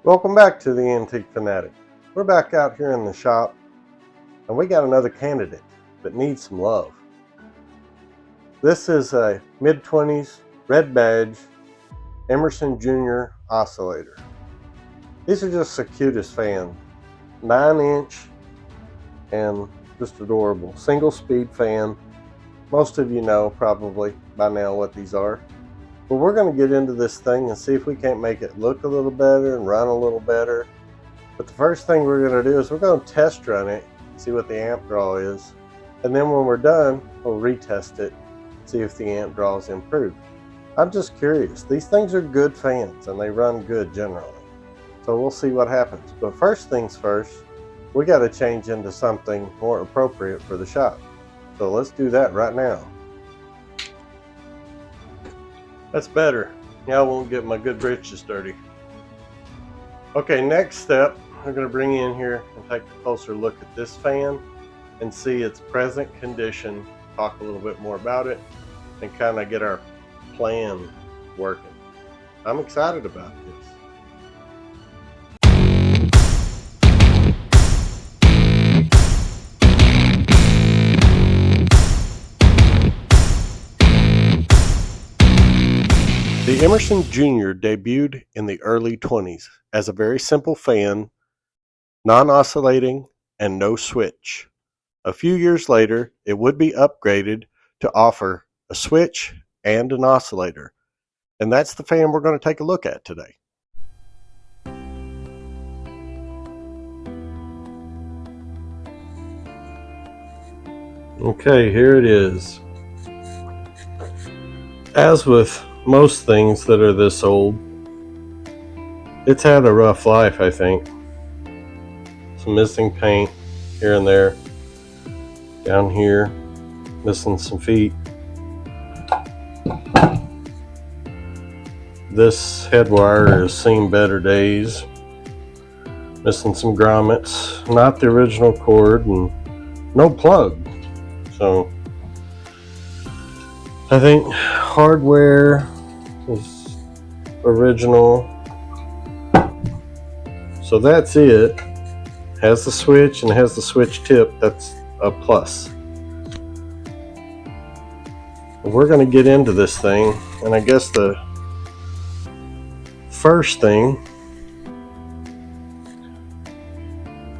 Welcome back to the Antique FANatic. We're back out here in the shop and we got another candidate that needs some love. This is a mid-20s red badge Emerson Junior Oscillator. These are just the cutest fans. 9-inch and just adorable. Single speed fan. Most of you know probably by now what these are. But we're going to get into this thing and see if we can't make it look a little better and run a little better. But the first thing we're going to do is we're going to test run it, see what the amp draw is. And then when we're done, we'll retest it, see if the amp draw is improved. I'm just curious. These things are good fans and they run good generally. So we'll see what happens. But first things first, we got to change into something more appropriate for the shop. So let's do that right now. That's better. Now I won't get my good britches dirty. Okay, next step, we're going to bring you in here and take a closer look at this fan and see its present condition, talk a little bit more about it, and kind of get our plan working. I'm excited about this. The Emerson Junior debuted in the early 20s as a very simple fan, non-oscillating, and no switch. A few years later, it would be upgraded to offer a switch and an oscillator. And that's the fan we're going to take a look at today. Okay, here it is. As with most things that are this old, it's had a rough life, I think. Some missing paint here and there. Down here, missing some feet. This head wire has seen better days. Missing some grommets. Not the original cord and no plug. So I think hardware is original. So that's it. Has the switch and has the switch tip. That's a plus. We're going to get into this thing, and I guess the first thing,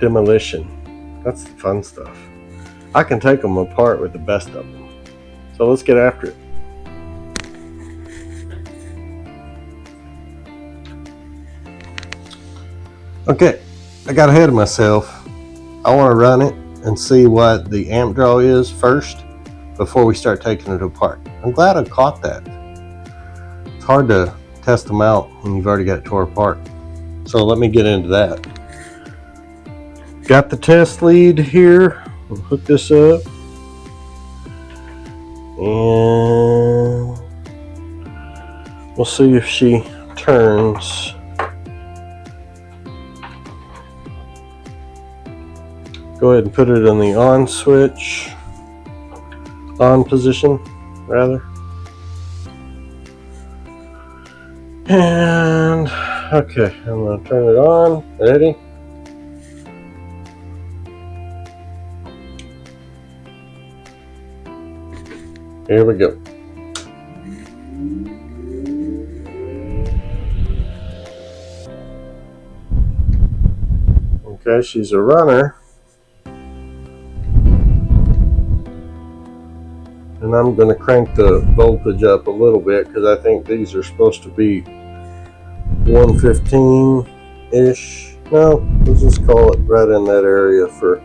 demolition. That's the fun stuff. I can take them apart with the best of them. So let's get after it. Okay, I got ahead of myself. I want to run it and see what the amp draw is first before we start taking it apart. I'm glad I caught that. It's hard to test them out when you've already got it tore apart. So let me get into that. Got the test lead here. We'll hook this up. And we'll see if she turns. Go ahead and put it in the on switch, on position, rather. And, okay, I'm going to turn it on. Ready? Here we go. Okay, she's a runner. And I'm going to crank the voltage up a little bit because I think these are supposed to be 115-ish. No, let's just call it right in that area for,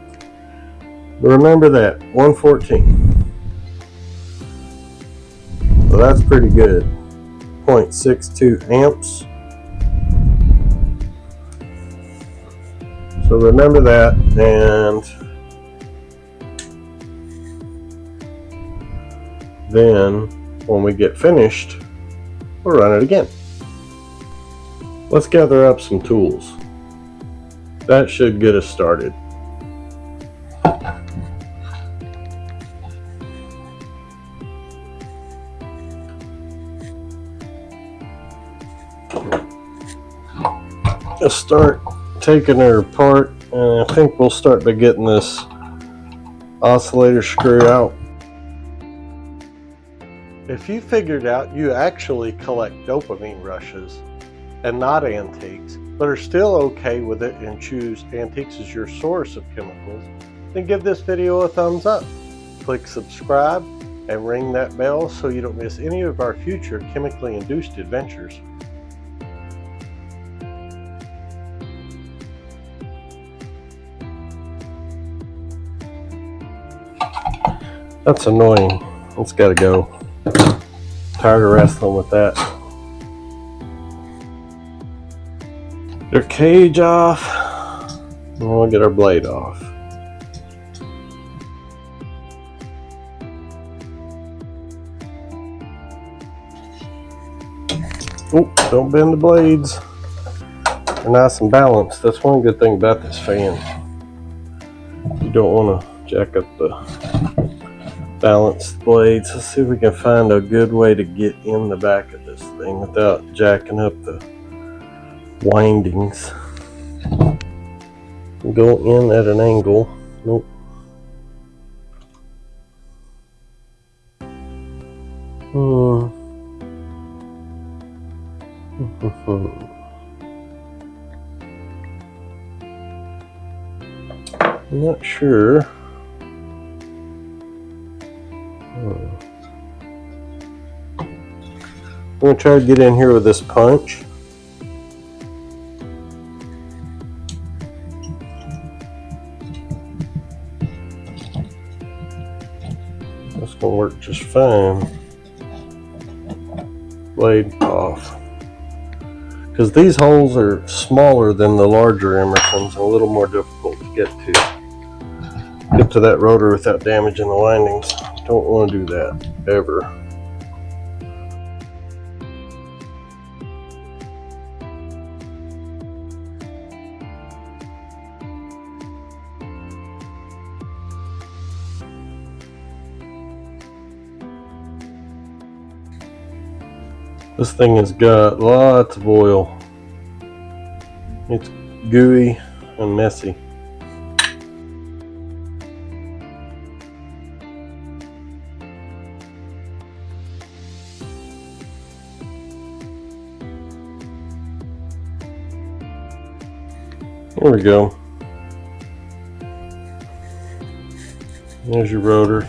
remember that, 114. So that's pretty good. 0.62 amps. So remember that, and then when we get finished, we'll run it again. Let's gather up some tools. That should get us started. I'll start taking her apart, and I think we'll start by getting this oscillator screw out. If you figured out you actually collect dopamine rushes and not antiques, but are still okay with it and choose antiques as your source of chemicals, then give this video a thumbs up. Click subscribe and ring that bell so you don't miss any of our future chemically induced adventures. That's annoying. It's gotta go. Tired of wrestling with that. Get our cage off. And we'll get our blade off. Oh, don't bend the blades. They're nice and balanced. That's one good thing about this fan. You don't want to jack up the balanced blades. Let's see if we can find a good way to get in the back of this thing without jacking up the windings. Go in at an angle. Nope. I'm not sure. I'm going to try to get in here with this punch. That's going to work just fine. Blade off. Because these holes are smaller than the larger Emersons and a little more difficult to get to that rotor without damaging the windings. Don't want to do that ever. This thing has got lots of oil. It's gooey and messy. There we go. There's your rotor.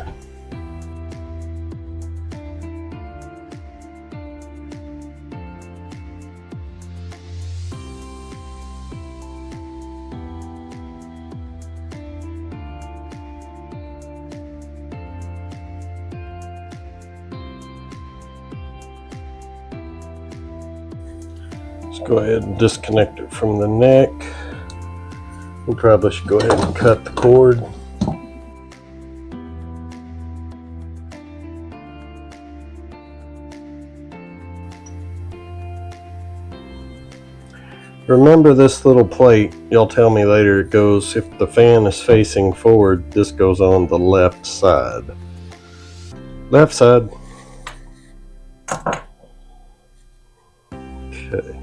Let's go ahead and disconnect it from the neck. We probably should go ahead and cut the cord. Remember this little plate, you'll tell me later, it goes, if the fan is facing forward, this goes on the left side. Left side. Okay.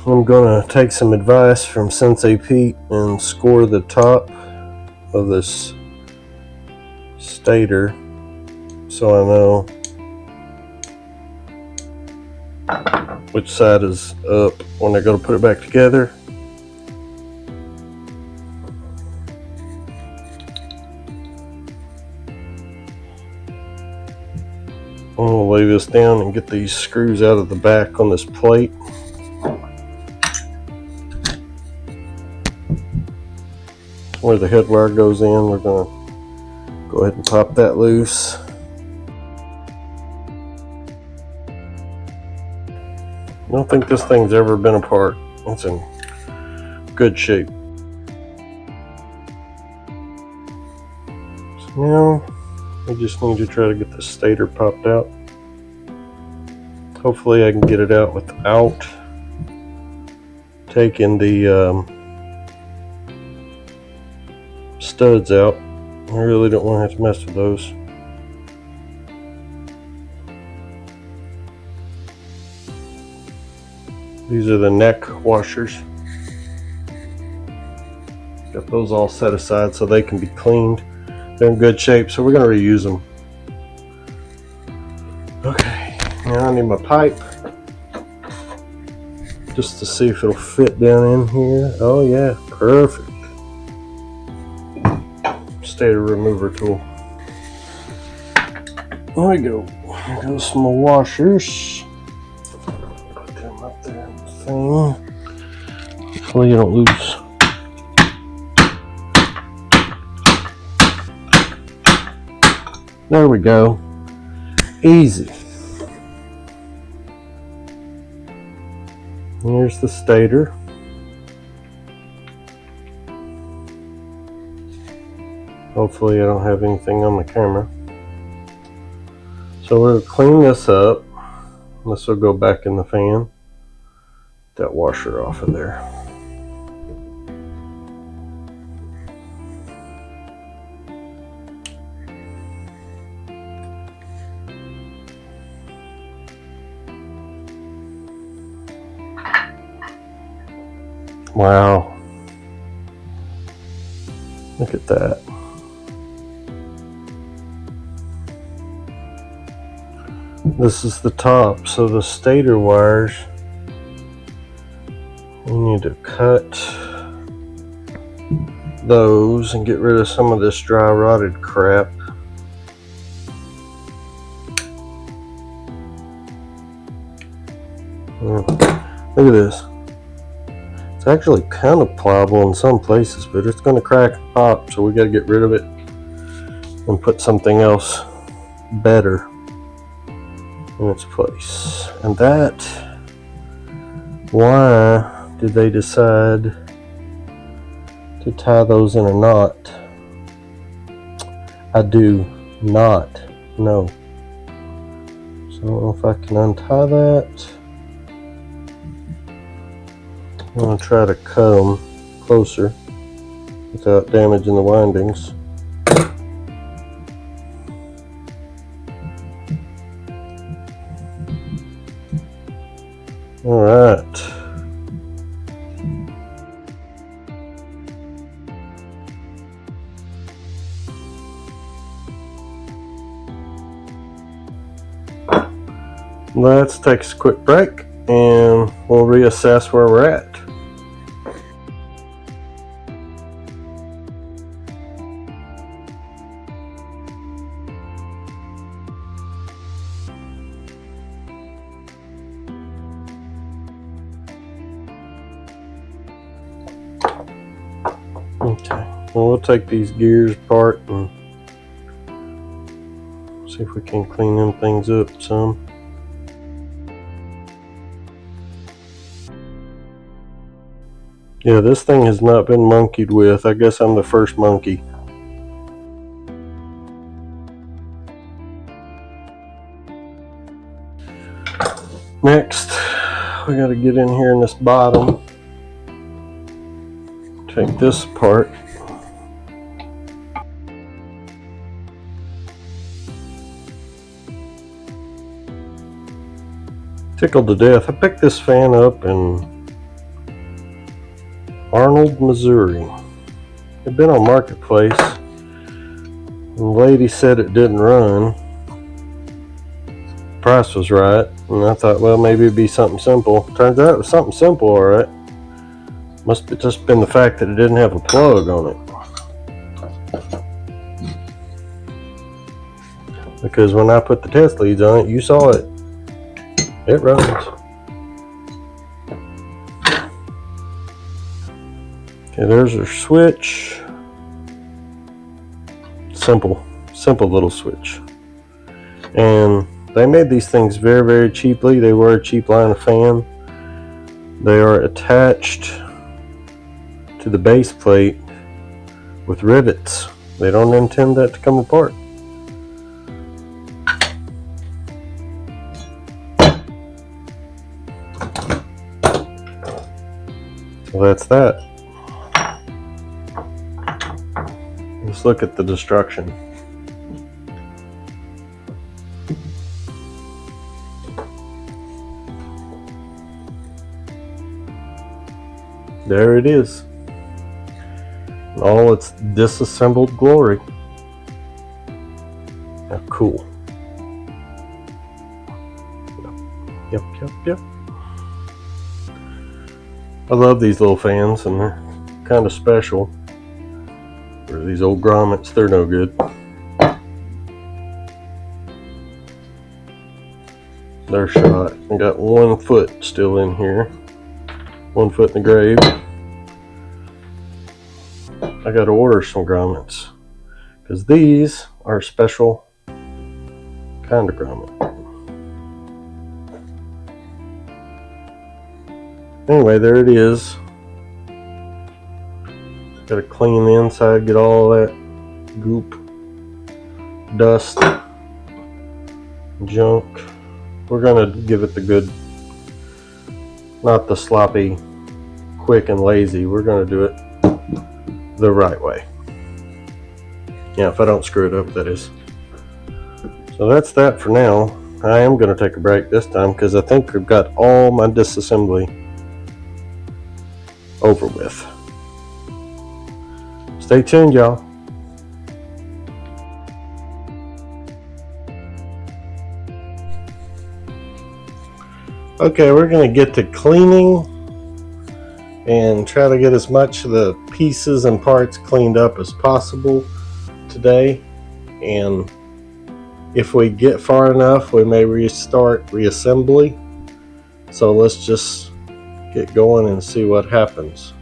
I'm gonna take some advice from Sensei Pete and score the top of this stator so I know which side is up when I go to put it back together. I'm gonna lay this down and get these screws out of the back on this plate. Where the head wire goes in, we're going to go ahead and pop that loose. I don't think this thing's ever been apart. It's in good shape. So now we just need to try to get the stator popped out. Hopefully I can get it out without taking the studs out. I really don't want to have to mess with those. These are the neck washers. Got those all set aside so they can be cleaned. They're in good shape, so we're going to reuse them. Okay, now I need my pipe just to see if it'll fit down in here. Oh yeah, perfect. Stator remover tool. There we go. There goes some more washers. Put them up there in the thing. Hopefully you don't lose. There we go. Easy. Here's the stator. Hopefully I don't have anything on the camera. So we'll clean this up. This will go back in the fan. Get that washer off of there. Wow. Look at that. This is the top, so the stator wires, we need to cut those and get rid of some of this dry rotted crap. Look at this. It's actually kind of pliable in some places, but it's going to crack and pop, so we got to get rid of it and put something else better in its place. And that, why did they decide to tie those in a knot? I do not know. So I don't know if I can untie that. I'm going to try to cut them closer without damaging the windings. All right. Let's take a quick break and we'll reassess where we're at. Okay, well, we'll take these gears apart and see if we can clean them things up some. Yeah, this thing has not been monkeyed with. I guess I'm the first monkey. Next, we got to get in here in this bottom. Take this apart. Tickled to death. I picked this fan up in Arnold, Missouri. It'd been on Marketplace. And the lady said it didn't run. Price was right. And I thought, well, maybe it'd be something simple. Turns out it was something simple, alright. Must have just been the fact that it didn't have a plug on it. Because when I put the test leads on it, you saw it. It runs. Okay, there's our switch. Simple little switch. And they made these things very, very cheaply. They were a cheap line of fan. They are attached to the base plate with rivets. They don't intend that to come apart. So that's that. Let's look at the destruction. there it is. In all its disassembled glory. How cool. Yep. I love these little fans, and they're kind of special. For these old grommets, they're no good. They're shot. I got 1 foot still in here. 1 foot in the grave. I got to order some grommets because these are special kind of grommet. Anyway, there it is. Got to clean the inside, get all that goop, dust, junk. We're gonna give it the good, not the sloppy, quick and lazy. We're gonna do it the right way. Yeah, if I don't screw it up, that is. So that's that for now. I am gonna take a break this time because I think I've got all my disassembly over with. Stay tuned, y'all. Okay, we're going to get to cleaning and try to get as much of the pieces and parts cleaned up as possible today. And if we get far enough, we may restart reassembly. So let's just get going and see what happens.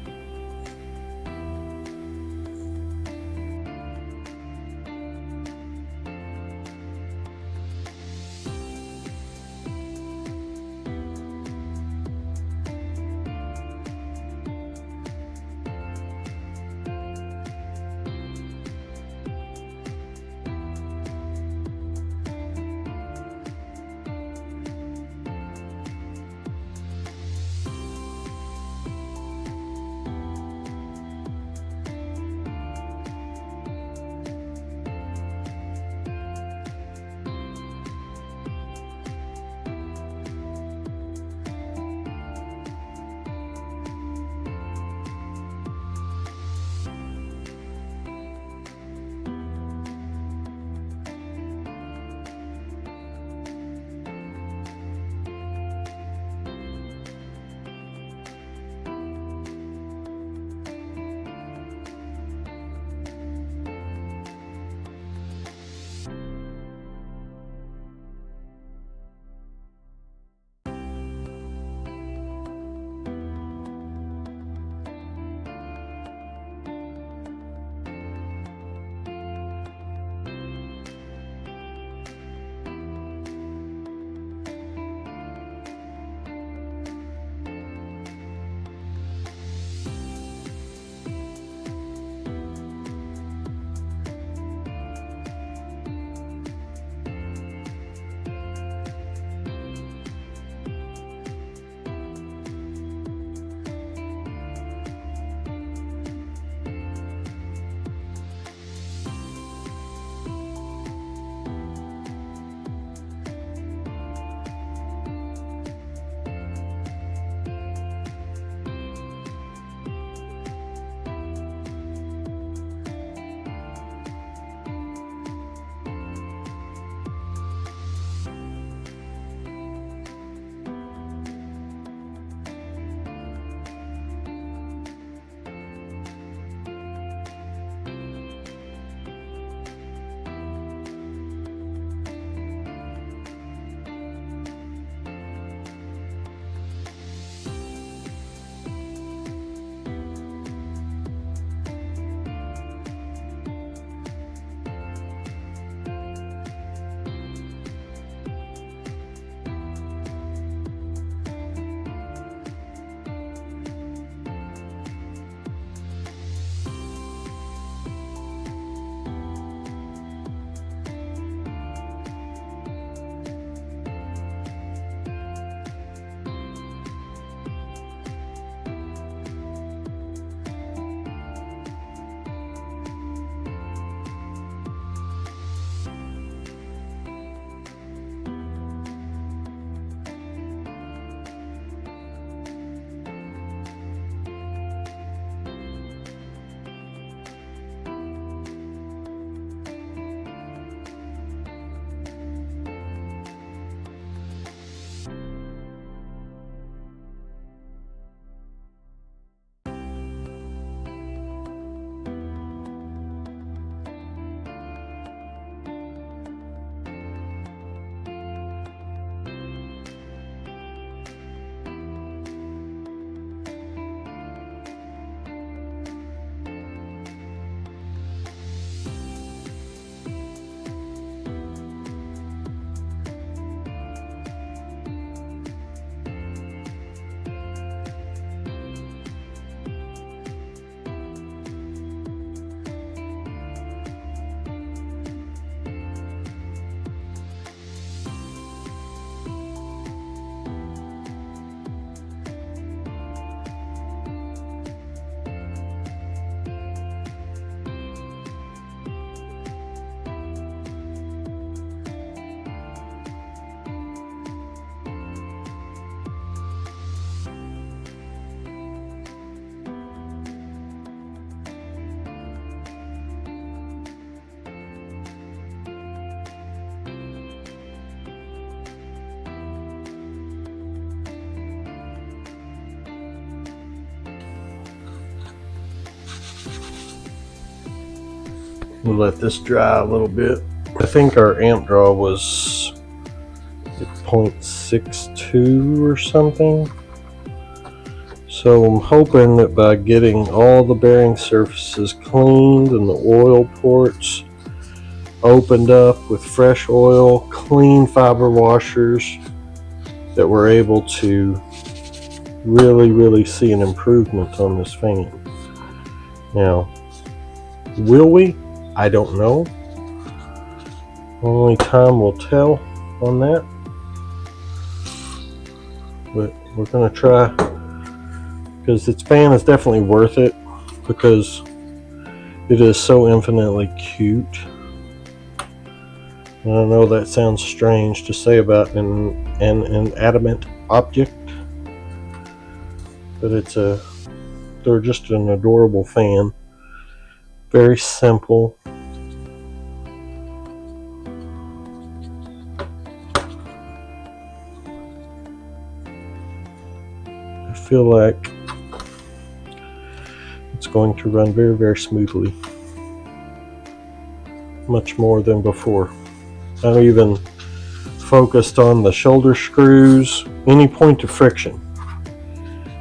We'll let this dry a little bit. I think our amp draw was 0.62 or something. So I'm hoping that by getting all the bearing surfaces cleaned and the oil ports opened up with fresh oil, clean fiber washers, that we're able to really see an improvement on this fan. Now, will we? I don't know. Only time will tell on that. But we're going to try, because this fan is definitely worth it, because it is so infinitely cute. And I know that sounds strange to say about an inanimate object, but they're just an adorable fan. Very simple. I feel like it's going to run very smoothly. Much more than before. I've even focused on the shoulder screws, any point of friction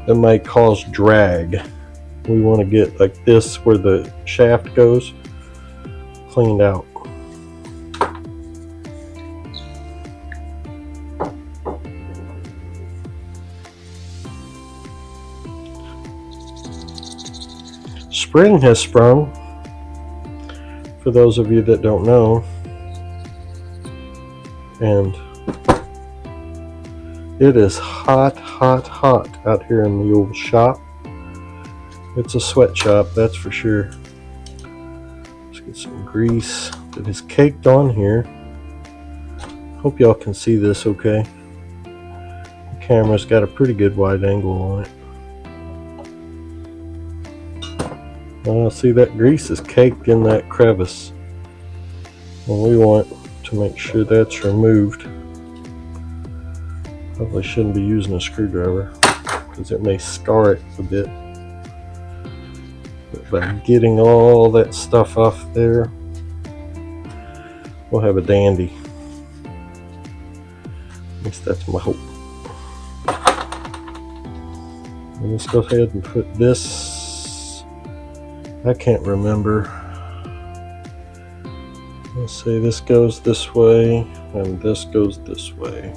that might cause drag. We want to get like this where the shaft goes cleaned out. Spring has sprung, for those of you that don't know, and it is hot out here in the old shop. It's a sweatshop, that's for sure. Let's get some grease that is caked on here. Hope y'all can see this okay. The camera's got a pretty good wide angle on it. See, that grease is caked in that crevice. And we want to make sure that's removed. Probably shouldn't be using a screwdriver because it may scar it a bit. But by getting all that stuff off there, we'll have a dandy. At least that's my hope. And let's go ahead and put this. I can't remember. Let's say this goes this way and this goes this way.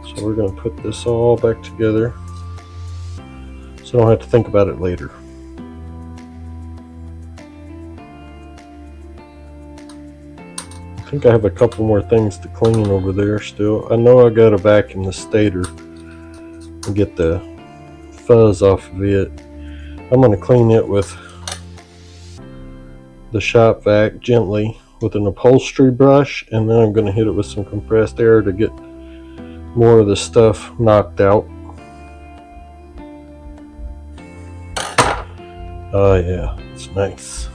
So we're going to put this all back together so I don't have to think about it later. I think I have a couple more things to clean over there still. I know I got to vacuum the stator and get the fuzz off of it. I'm going to clean it with the shop vac gently with an upholstery brush, and then I'm going to hit it with some compressed air to get more of the stuff knocked out. Oh yeah, it's nice.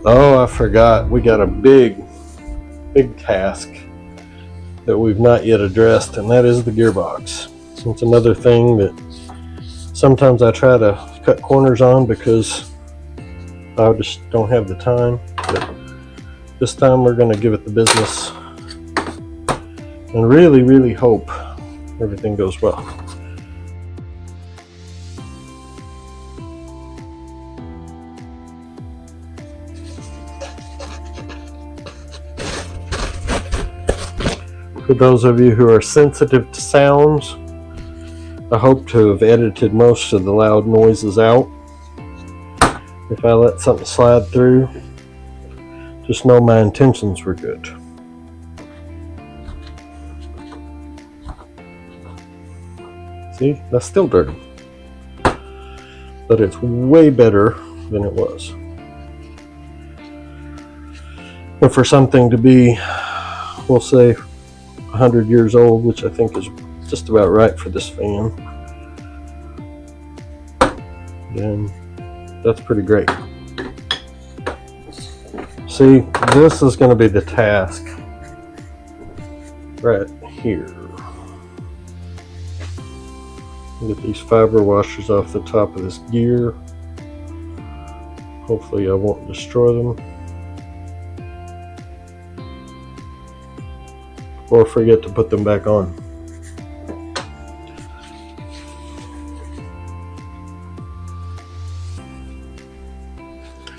Oh, I forgot, we got a big task that we've not yet addressed, and that is the gearbox. So it's another thing that sometimes I try to cut corners on because I just don't have the time. But this time we're going to give it the business and really hope everything goes well. For those of you who are sensitive to sounds, I hope to have edited most of the loud noises out. If I let something slide through, just know my intentions were good. See, that's still dirty, but it's way better than it was. And for something to be, we'll say, 100 years old, which I think is just about right for this fan, then that's pretty great. See, this is going to be the task right here. Get these fiber washers off the top of this gear. Hopefully I won't destroy them or forget to put them back on.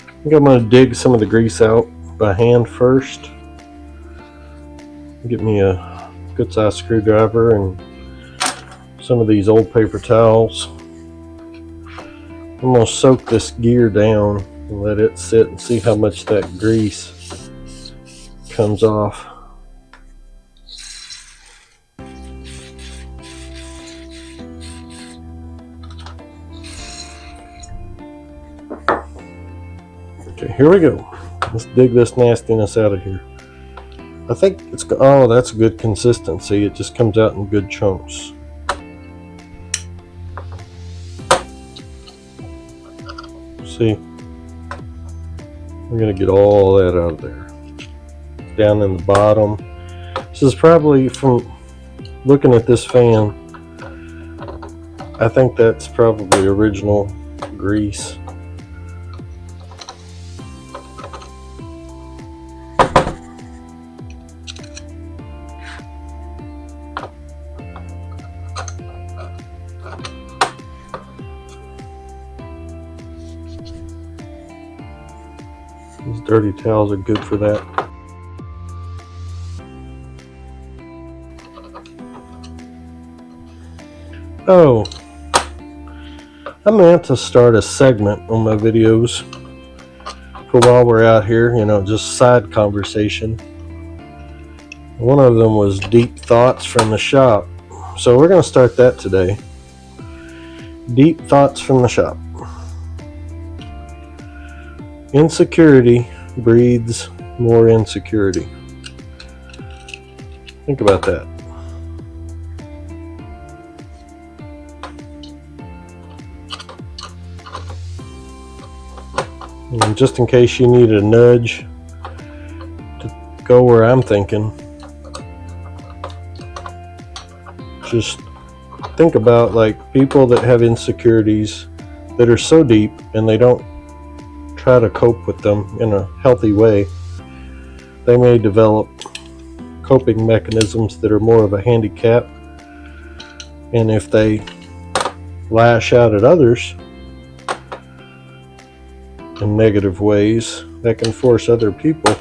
I think I'm going to dig some of the grease out by hand first. Get me a good size screwdriver and some of these old paper towels. I'm going to soak this gear down and let it sit and see how much that grease comes off. Okay, here we go. Let's dig this nastiness out of here. I think it's, oh, that's a good consistency. It just comes out in good chunks. See, we're going to get all that out of there. Down in the bottom. This is probably, from looking at this fan, I think that's probably original grease. These dirty towels are good for that. Oh, I meant to start a segment on my videos for while we're out here, you know, just side conversation. One of them was deep thoughts from the shop. So we're going to start that today. Deep thoughts from the shop. Insecurity breeds more insecurity. Think about that. And just in case you need a nudge to go where I'm thinking, just think about like people that have insecurities that are so deep and they don't try to cope with them in a healthy way. They may develop coping mechanisms that are more of a handicap, and if they lash out at others in negative ways, that can force other people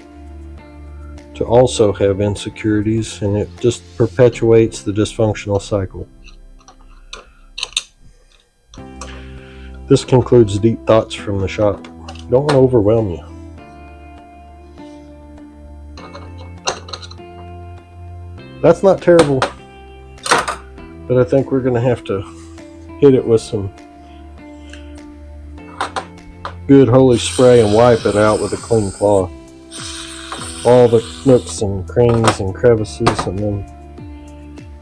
to also have insecurities, and it just perpetuates the dysfunctional cycle. This concludes Deep Thoughts from the Shop. Don't want to overwhelm you. That's not terrible, but I think we're going to have to hit it with some good holy spray and wipe it out with a clean cloth. All the nooks and crannies and crevices, and then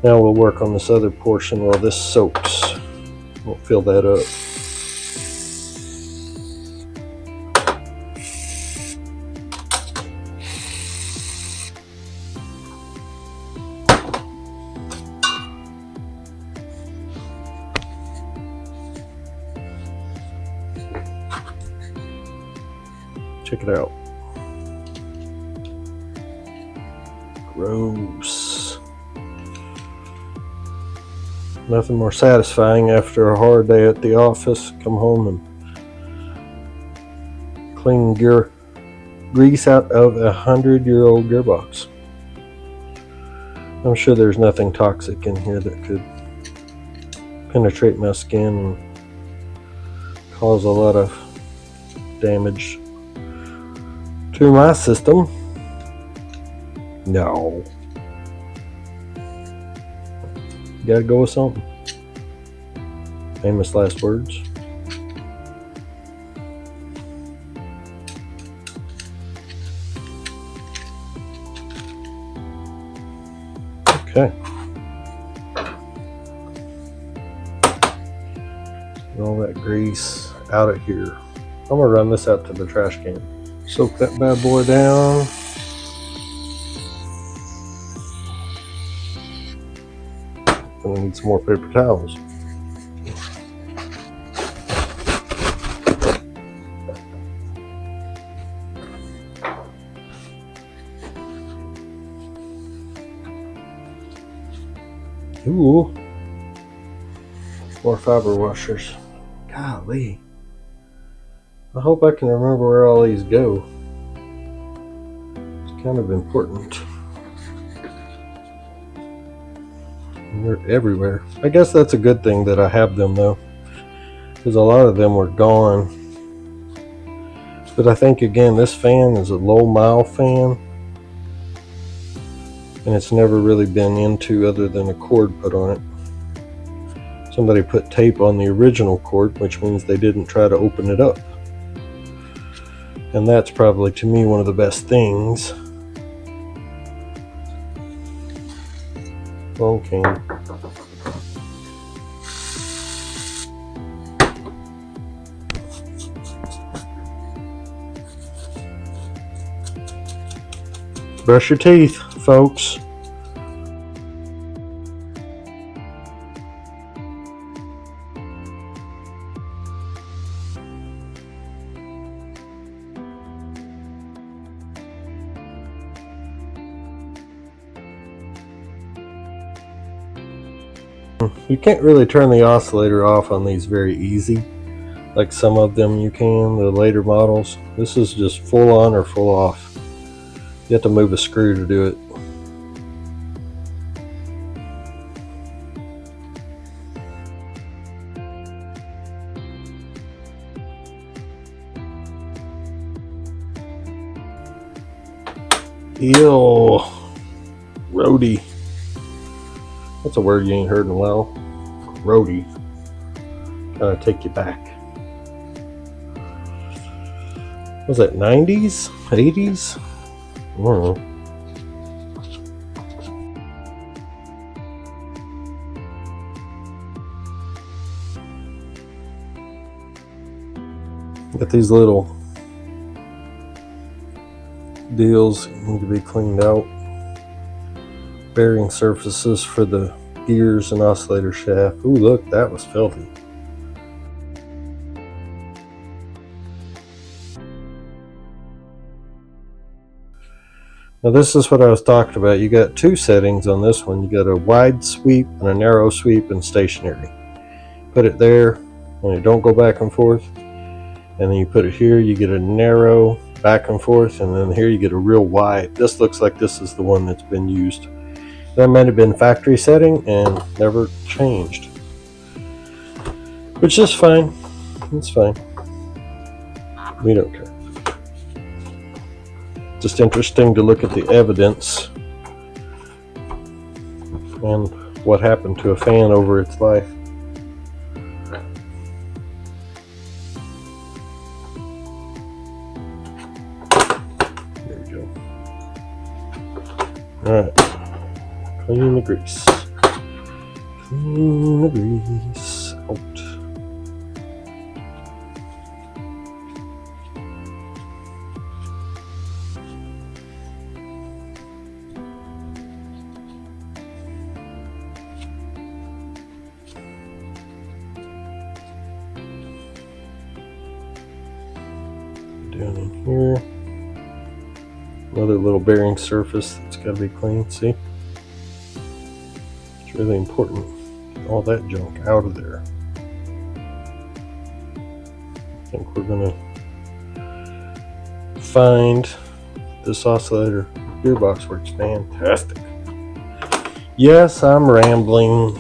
now we'll work on this other portion while this soaks. We'll fill that up. Check it out. Gross. Nothing more satisfying after a hard day at the office. Come home and clean grease out of 100-year-old gearbox. I'm sure there's nothing toxic in here that could penetrate my skin and cause a lot of damage to my system. No. Gotta go with something. Famous last words. Okay. Get all that grease out of here. I'm gonna run this out to the trash can. Soak that bad boy down. And we need some more paper towels. Ooh. More fiber washers. Golly. I hope I can remember where all these go. It's kind of important. They're everywhere. I guess that's a good thing that I have them though, because a lot of them were gone. But I think again, this fan is a low mile fan, and it's never really been into other than a cord put on it. Somebody put tape on the original cord, which means they didn't try to open it up. And that's probably, to me, one of the best things. Okay. Brush your teeth, folks. You can't really turn the oscillator off on these very easy, like some of them you can, the later models. This is just full on or full off. You have to move a screw to do it. Ew. Roadie. That's a word you ain't heard in a while. Roadie. Gotta take you back. Was that 90s? 80s? I don't know. Got these little deals that need to be cleaned out. Bearing surfaces for the gears and oscillator shaft. Ooh, look, that was filthy. Now this is what I was talking about. You got two settings on this one. You got a wide sweep and a narrow sweep and stationary. Put it there and it don't go back and forth. And then you put it here, you get a narrow back and forth, and then here you get a real wide. This looks like this is the one that's been used. That might have been factory setting and never changed. Which is fine. It's fine. We don't care. Just interesting to look at the evidence and what happened to a fan over its life. There we go. Alright. Clean the grease. Clean the grease out. Down in here. Another little bearing surface that's got to be cleaned. See? It's really important. Get all that junk out of there. I think we're going to find this oscillator gearbox works fantastic. Yes, I'm rambling.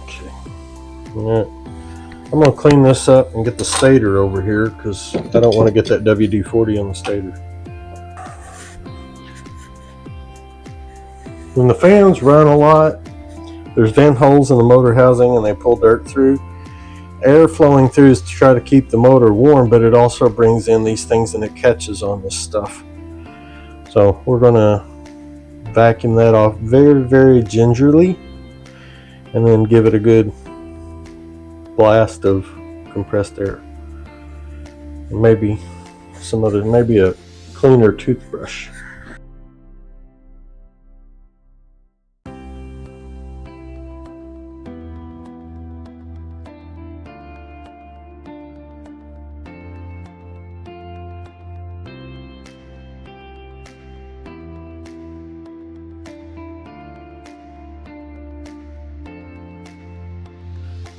Okay. All right. I'm going to clean this up and get the stator over here because I don't want to get that WD-40 on the stator. When the fans run a lot, there's vent holes in the motor housing and they pull dirt through. Air flowing through is to try to keep the motor warm, but it also brings in these things and it catches on this stuff. So we're going to vacuum that off very, very gingerly and then give it a good blast of compressed air. And maybe maybe a cleaner toothbrush.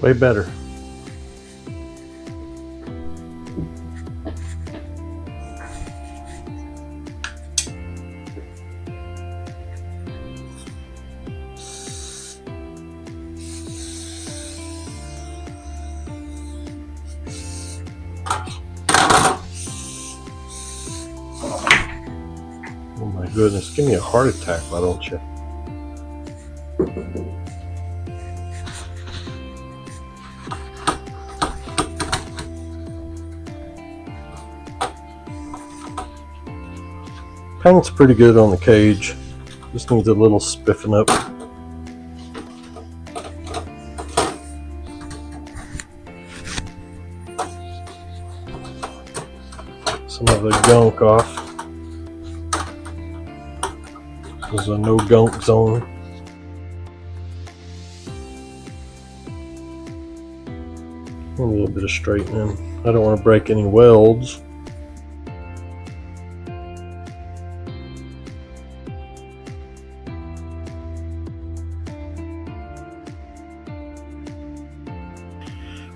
Way better. Oh my goodness, give me a heart attack, why don't you? Paint's pretty good on the cage. Just needs a little spiffing up. Some of the gunk off. There's a no gunk zone. A little bit of straightening. I don't want to break any welds.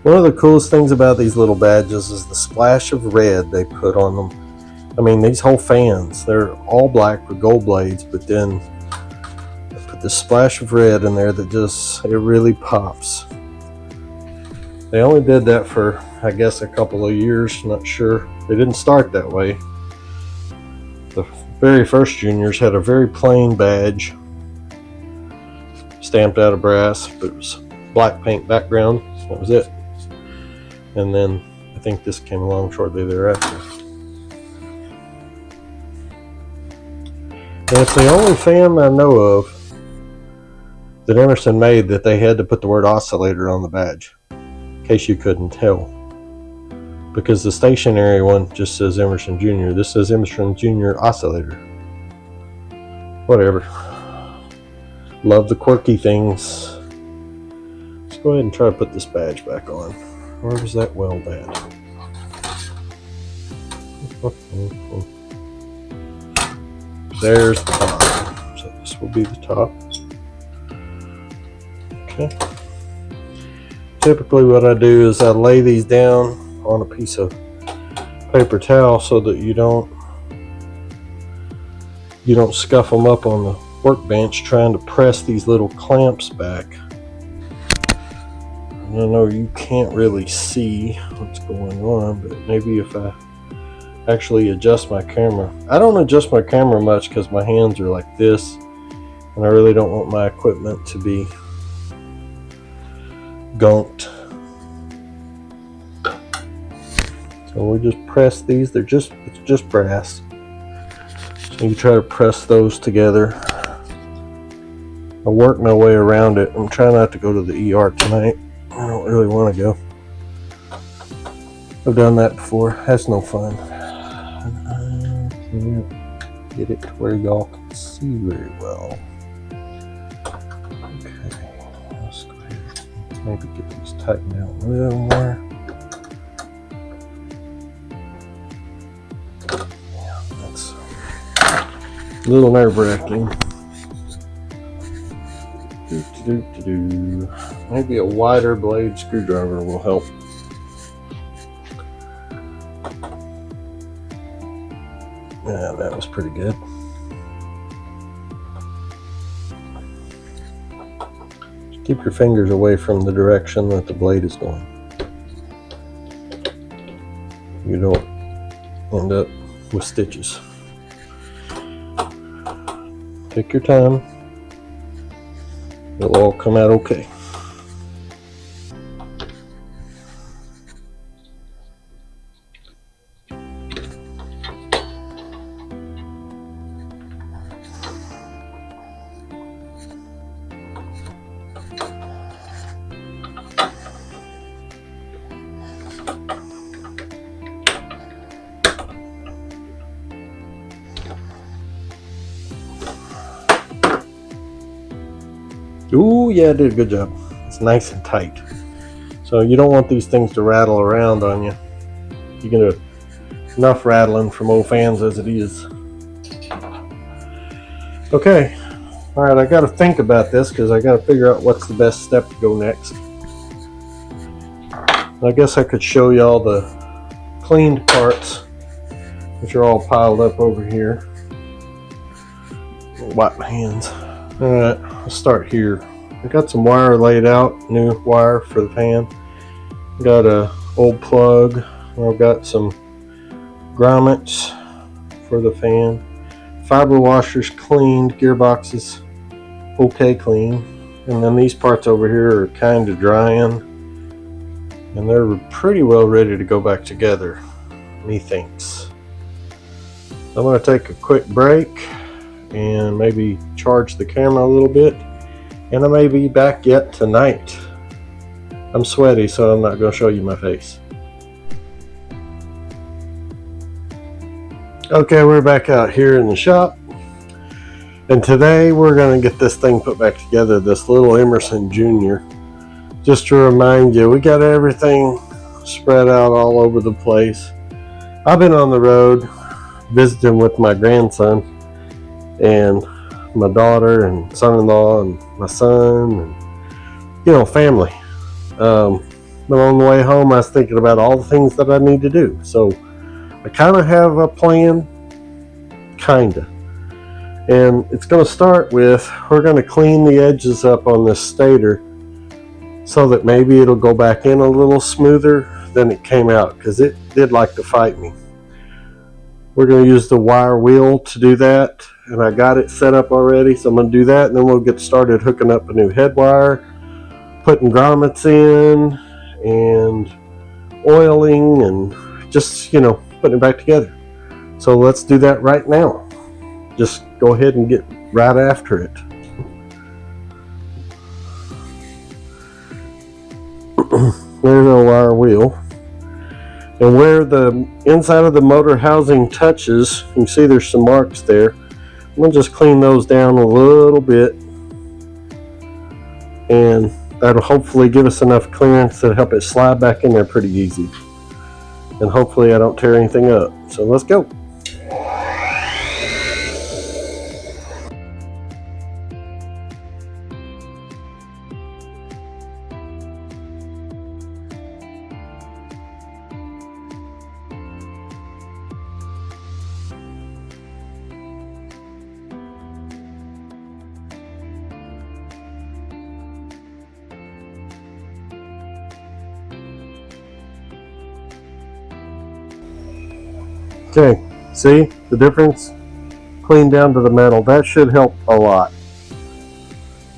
One of the coolest things about these little badges is the splash of red they put on them. I mean, these whole fans, they're all black with gold blades, but then they put this splash of red in there that just, it really pops. They only did that for, I guess, a couple of years, not sure. They didn't start that way. The very first juniors had a very plain badge, stamped out of brass, but it was black paint background, that was it. And then I think this came along shortly thereafter. And it's the only fan I know of that Emerson made that they had to put the word Oscillator on the badge, in case you couldn't tell. Because the stationary one just says Emerson Jr. This says Emerson Jr. Oscillator. Whatever. Love the quirky things. Let's go ahead and try to put this badge back on. Where was that weld at? There's the top. So this will be the top. Okay. Typically what I do is I lay these down on a piece of paper towel so that you don't scuff them up on the workbench trying to press these little clamps back. I know you can't really see what's going on, but maybe if I actually adjust my camera. I don't adjust my camera much because my hands are like this, and I really don't want my equipment to be gunked. So we just press these. It's just brass. So you try to press those together. I work my way around it. I'm trying not to go to the ER tonight. I don't really want to go. I've done that before. That's no fun. And I can't get it to where y'all can see very well. Okay, let's go ahead and maybe get these tightened out a little more. Yeah, that's a little nerve-wracking. Maybe a wider blade screwdriver will help. Yeah, that was pretty good. Just keep your fingers away from the direction that the blade is going. You don't end up with stitches. Take your time. It'll all come out okay. Ooh, yeah, I did a good job. It's nice and tight. So you don't want these things to rattle around on you. You can do enough rattling from old fans as it is. Okay. All right, I got to think about this because I got to figure out what's the best step to go next. I guess I could show you all the cleaned parts, which are all piled up over here. Wipe my hands. Alright, let's start here. I got some wire laid out, new wire for the fan. Got a old plug. I've got some grommets for the fan. Fiber washers cleaned, gearboxes okay clean. And then these parts over here are kind of drying. And they're pretty well ready to go back together, methinks. I'm going to take a quick break and maybe charge the camera a little bit. And I may be back yet tonight. I'm sweaty, so I'm not going to show you my face. Okay, we're back out here in the shop. And today we're going to get this thing put back together, this little Emerson Junior. Just to remind you, we got everything spread out all over the place. I've been on the road visiting with my grandson and my daughter and son-in-law and my son and, family. But on the way home, I was thinking about all the things that I need to do. So I kind of have a plan, kinda. And it's going to start with, we're going to clean the edges up on this stator so that maybe it'll go back in a little smoother than it came out, because it did like to fight me. We're going to use the wire wheel to do that, and I got it set up already, so I'm going to do that, and then we'll get started hooking up a new head wire, putting grommets in, and oiling, and just, putting it back together. So let's do that right now. Just go ahead and get right after it. There's our wire wheel. And where the inside of the motor housing touches, you can see there's some marks there. I'm going to just clean those down a little bit. And that'll hopefully give us enough clearance to help it slide back in there pretty easy. And hopefully I don't tear anything up. So let's go. Okay, see the difference? Clean down to the metal. That should help a lot.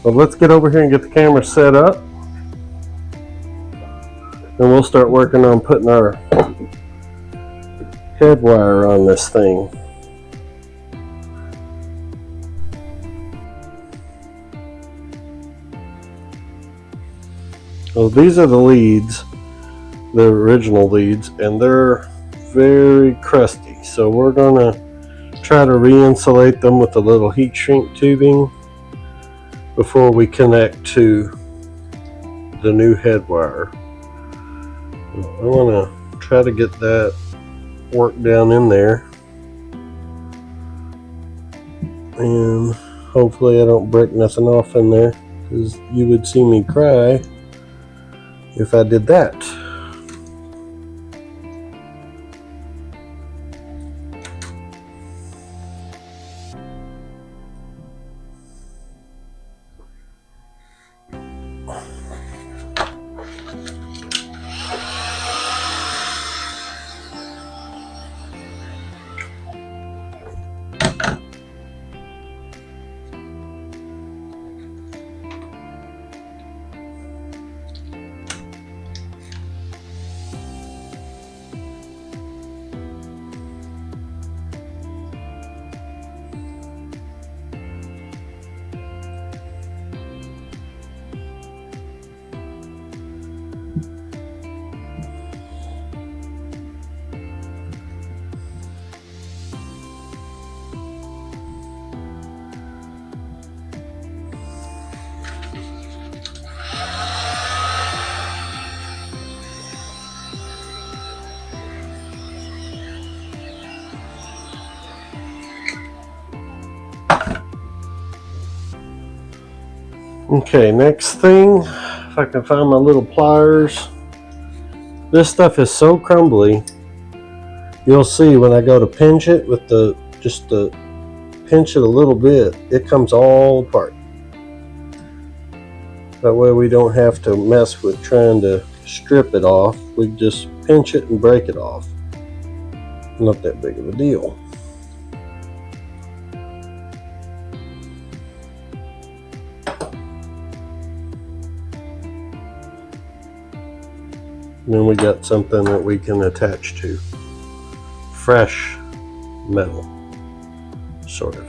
So let's get over here and get the camera set up. And we'll start working on putting our head wire on this thing. So these are the leads, the original leads, and they're very crusty, so we're gonna try to re-insulate them with a little heat shrink tubing before we connect to the new head wire. I want to try to get that work down in there, and hopefully I don't break nothing off in there, because you would see me cry if I did that. Okay, next thing, if I can find my little pliers, This stuff is so crumbly. You'll see when I go to pinch it with just the pinch it a little bit, it comes all apart. That way we don't have to mess with trying to strip it off. We just pinch it and break it off. Not that big of a deal. Then we got something that we can attach to. Fresh metal, sort of.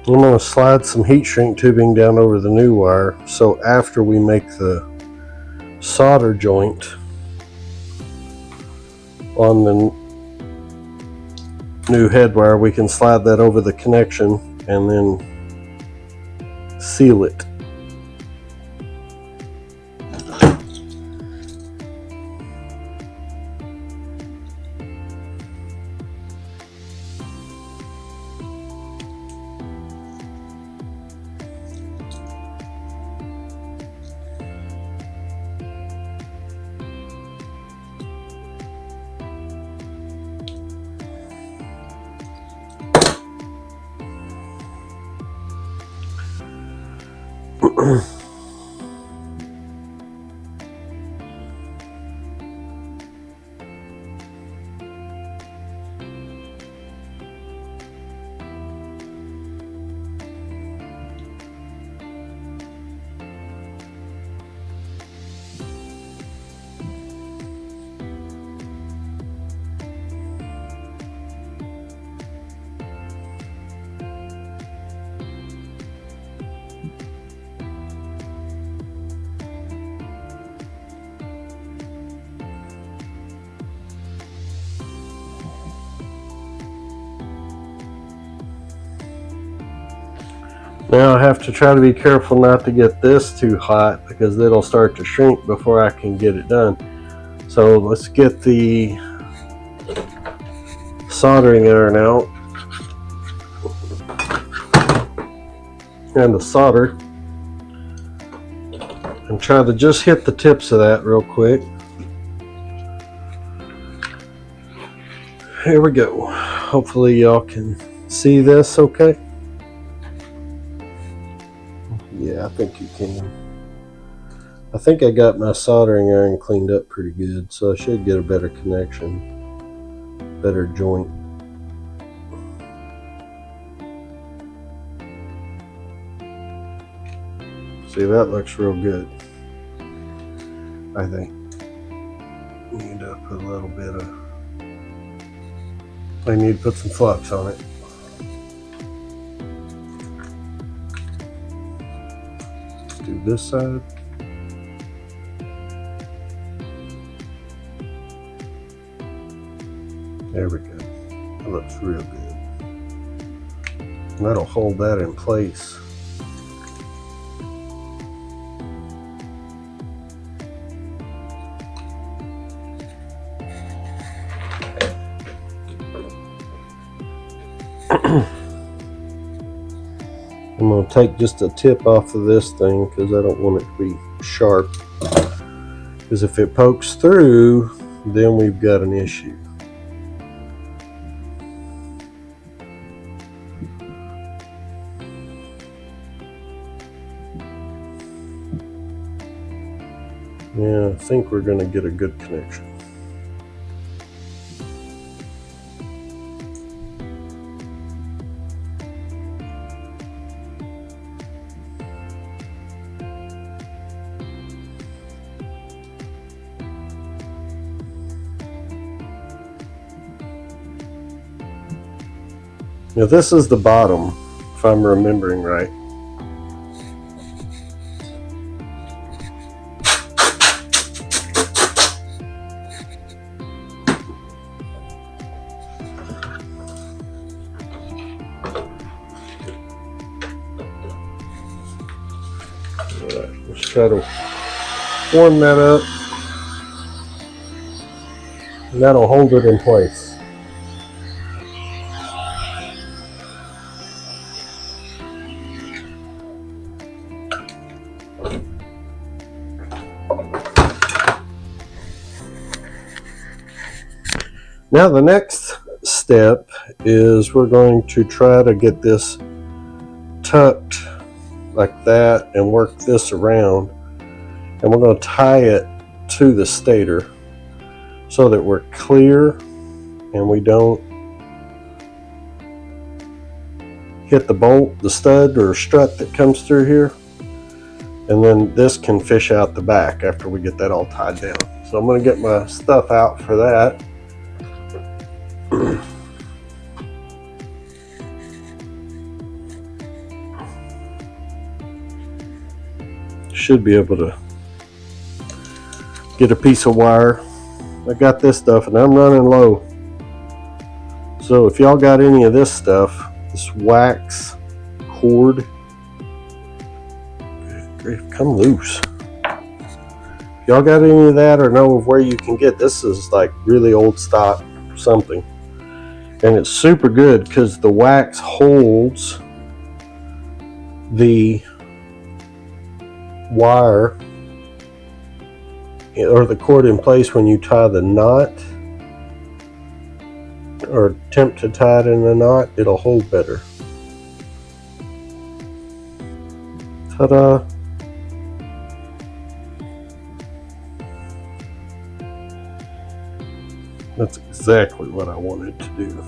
I'm going to slide some heat shrink tubing down over the new wire, so after we make the solder joint on the new head wire, we can slide that over the connection and then seal it. Now I have to try to be careful not to get this too hot because it'll start to shrink before I can get it done. So let's get the soldering iron out and the solder and try to just hit the tips of that real quick. Here we go. Hopefully y'all can see this okay. Yeah, I think you can. I think I got my soldering iron cleaned up pretty good, so I should get a better connection, better joint. See, that looks real good, I think. Need to put a little bit of, I need to put some flux on it. Do this side. There we go. That looks real good. And that'll hold that in place. I'm going to take just a tip off of this thing because I don't want it to be sharp. Because if it pokes through, then we've got an issue. Yeah, I think we're going to get a good connection. Now this is the bottom, if I'm remembering right. Let's try to warm that up, and that'll hold it in place. Now the next step is we're going to try to get this tucked like that and work this around, and we're going to tie it to the stator so that we're clear and we don't hit the bolt, the stud or strut that comes through here, and then this can fish out the back after we get that all tied down. So I'm going to get my stuff out for that. Should be able to get a piece of wire. I got this stuff and I'm running low. So if y'all got any of this stuff, this wax cord, come loose. If y'all got any of that or know of where you can get, this is like really old stock something. And it's super good because the wax holds the wire or the cord in place when you tie the knot or attempt to tie it in a knot. It'll hold better. Ta-da! That's exactly what I wanted to do.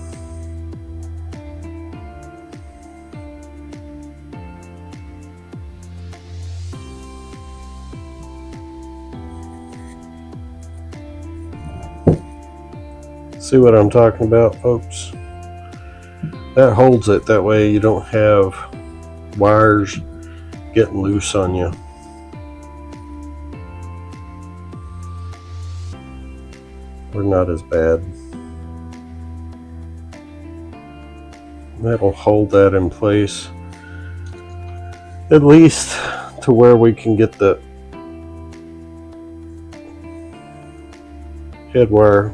See what I'm talking about, folks? That holds it. That way you don't have wires getting loose on you. Or not as bad. That'll hold that in place, at least to where we can get the head wire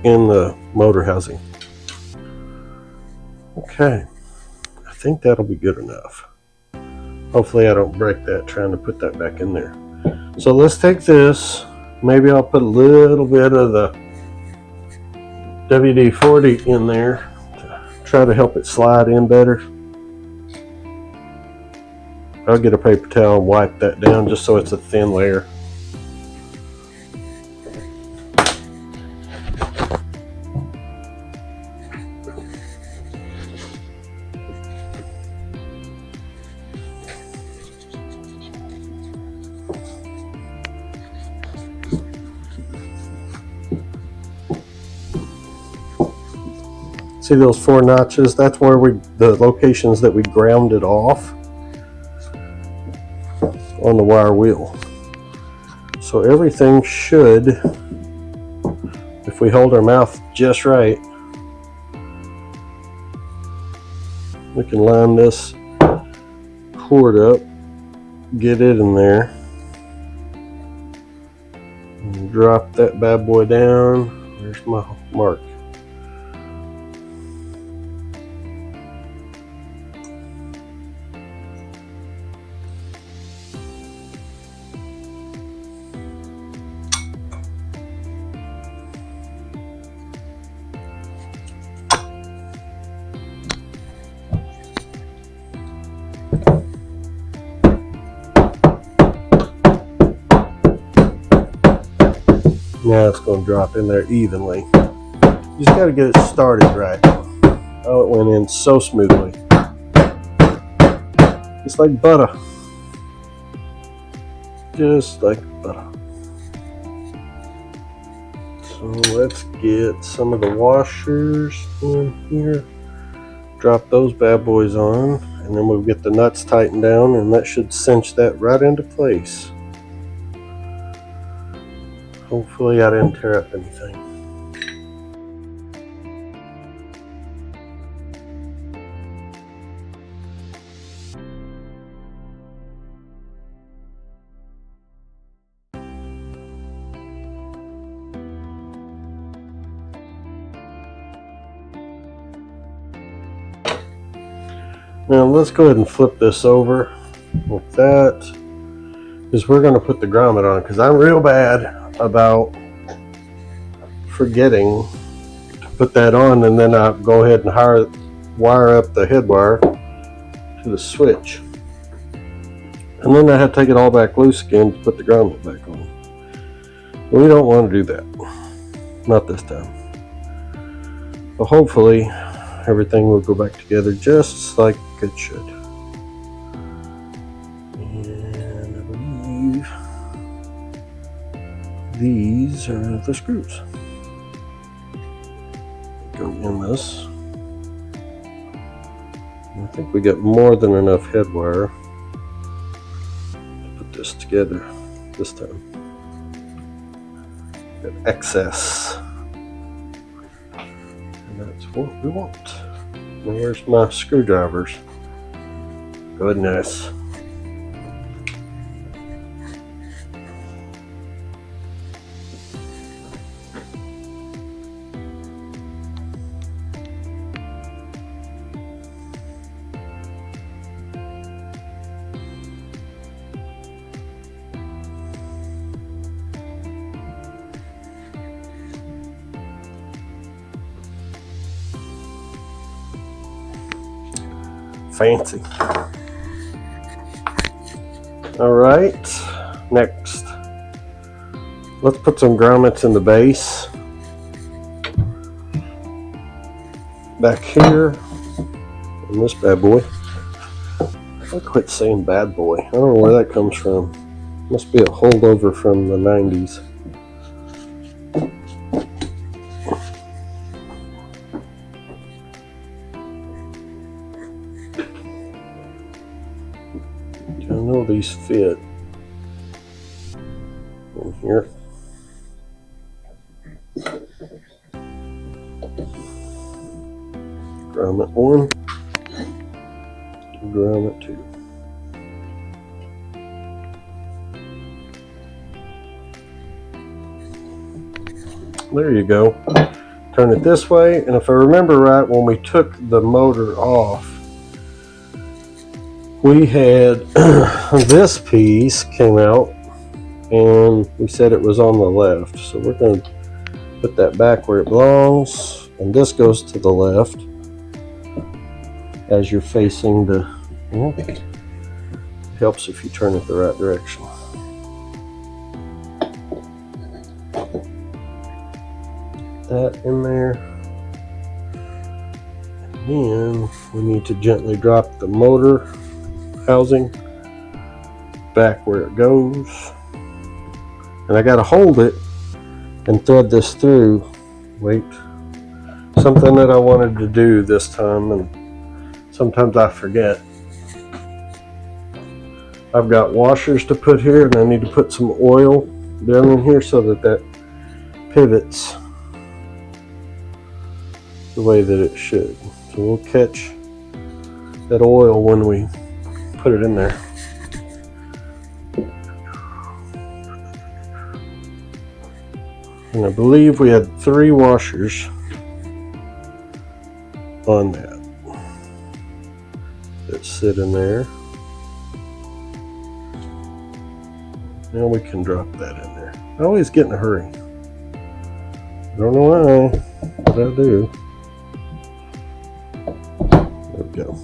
in the motor housing. Okay, I think that'll be good enough. Hopefully I don't break that trying to put that back in there. So let's take this. Maybe I'll put a little bit of the WD-40 in there to try to help it slide in better. I'll get a paper towel and wipe that down just so it's a thin layer. See those 4 notches? That's where the locations that we grounded off on the wire wheel. So everything should, if we hold our mouth just right, we can line this cord up, get it in there, and drop that bad boy down. There's my mark. Now it's going to drop in there evenly. You just got to get it started right. Oh, it went in so smoothly. It's like butter. Just like butter. So let's get some of the washers in here. drop those bad boys on, and then we'll get the nuts tightened down, and that should cinch that right into place. Hopefully I didn't tear up anything. Now let's go ahead and flip this over with that, because we're going to put the grommet on, because I'm real bad about forgetting to put that on, and then I'll go ahead and wire up the head wire to the switch, and then I have to take it all back loose again to put the grommet back on. We don't want to do that, not this time. But hopefully everything will go back together just like it should. And I believe these are the screws. Go in this. I think we got more than enough head wire to put this together this time. Got excess. And that's what we want. Now where's my screwdrivers? Goodness. Fancy. All right, next, let's put some grommets in the base. Back here, on this bad boy. I quit saying bad boy. I don't know where that comes from. Must be a holdover from the 90s. I know these fit in here. Grommet 1, grommet 2. There you go. Turn it this way, and if I remember right, when we took the motor off, we had this piece came out, and we said it was on the left. So we're going to put that back where it belongs, and this goes to the left as you're facing the. It helps if you turn it the right direction. That in there, and then we need to gently drop the motor housing back where it goes, and I got to hold it and thread this through. Wait, something that I wanted to do this time, and sometimes I forget. I've got washers to put here, and I need to put some oil down in here so that that pivots the way that it should. So we'll catch that oil when we put it in there. And I believe we had 3 washers on that sit in there. Now we can drop that in there. I always get in a hurry. I don't know why, but I do. There we go.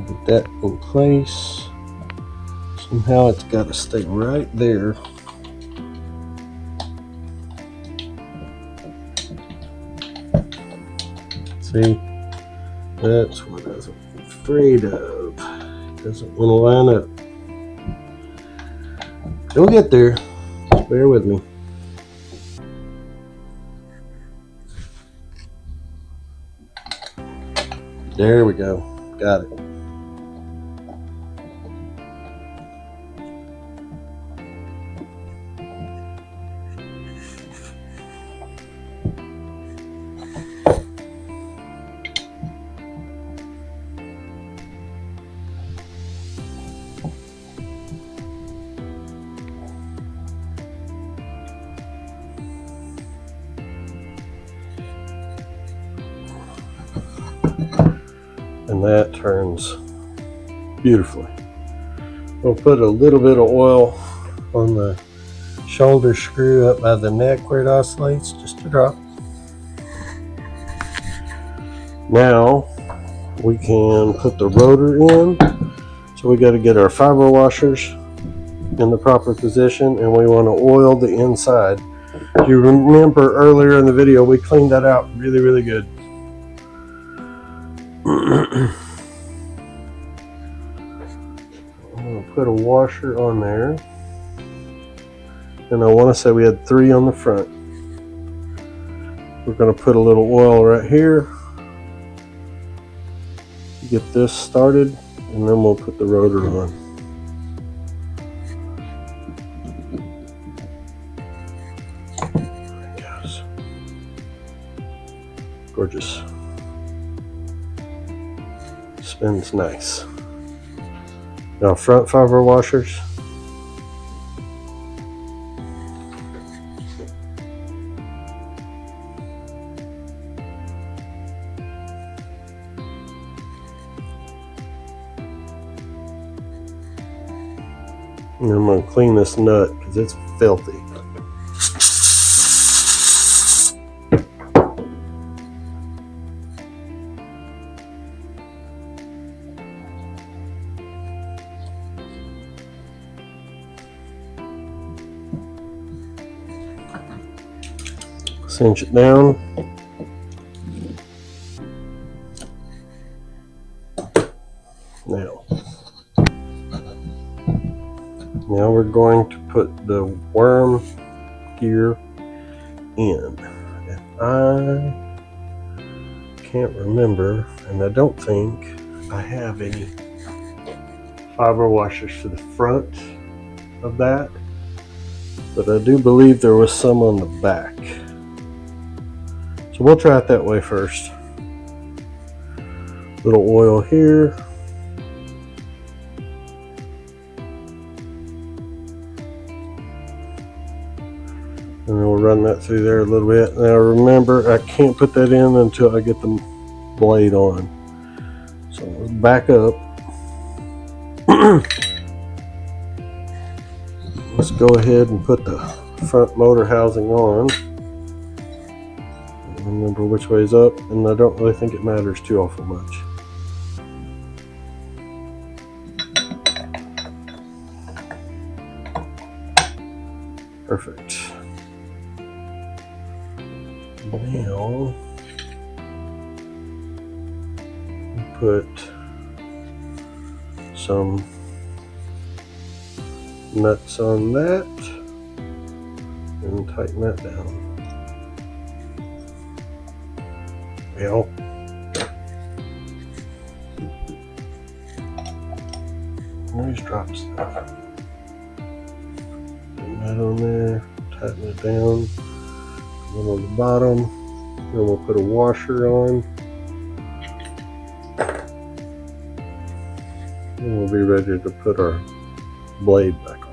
Get that in place. Somehow it's got to stay right there. See, that's what I was afraid of. It doesn't want to line up. We'll get there. Bear with me. There we go. Got it. And that turns beautifully. We'll put a little bit of oil on the shoulder screw up by the neck where it oscillates, just a drop. Now we can put the rotor in. So we got to get our fiber washers in the proper position, and we want to oil the inside. If you remember earlier in the video, we cleaned that out really, really good. I'm going to put a washer on there, and I want to say we had 3 on the front. We're going to put a little oil right here, get this started, and then we'll put the rotor on. There it goes. Gorgeous. Spins nice. Now front fiber washers. And I'm going to clean this nut because it's filthy. Cinch it down. Now we're going to put the worm gear in. And I can't remember, and I don't think I have any fiber washers for the front of that, but I do believe there was some on the back. So we'll try it that way first. Little oil here. And then we'll run that through there a little bit. Now remember, I can't put that in until I get the blade on. So let's back up. Let's go ahead and put the front motor housing on. Remember which way's up, and I don't really think it matters too awful much. Perfect. Now put some nuts on that and tighten that down. Well, always drop stuff. Put that on there, tighten it down. One on the bottom, then we'll put a washer on, and we'll be ready to put our blade back on.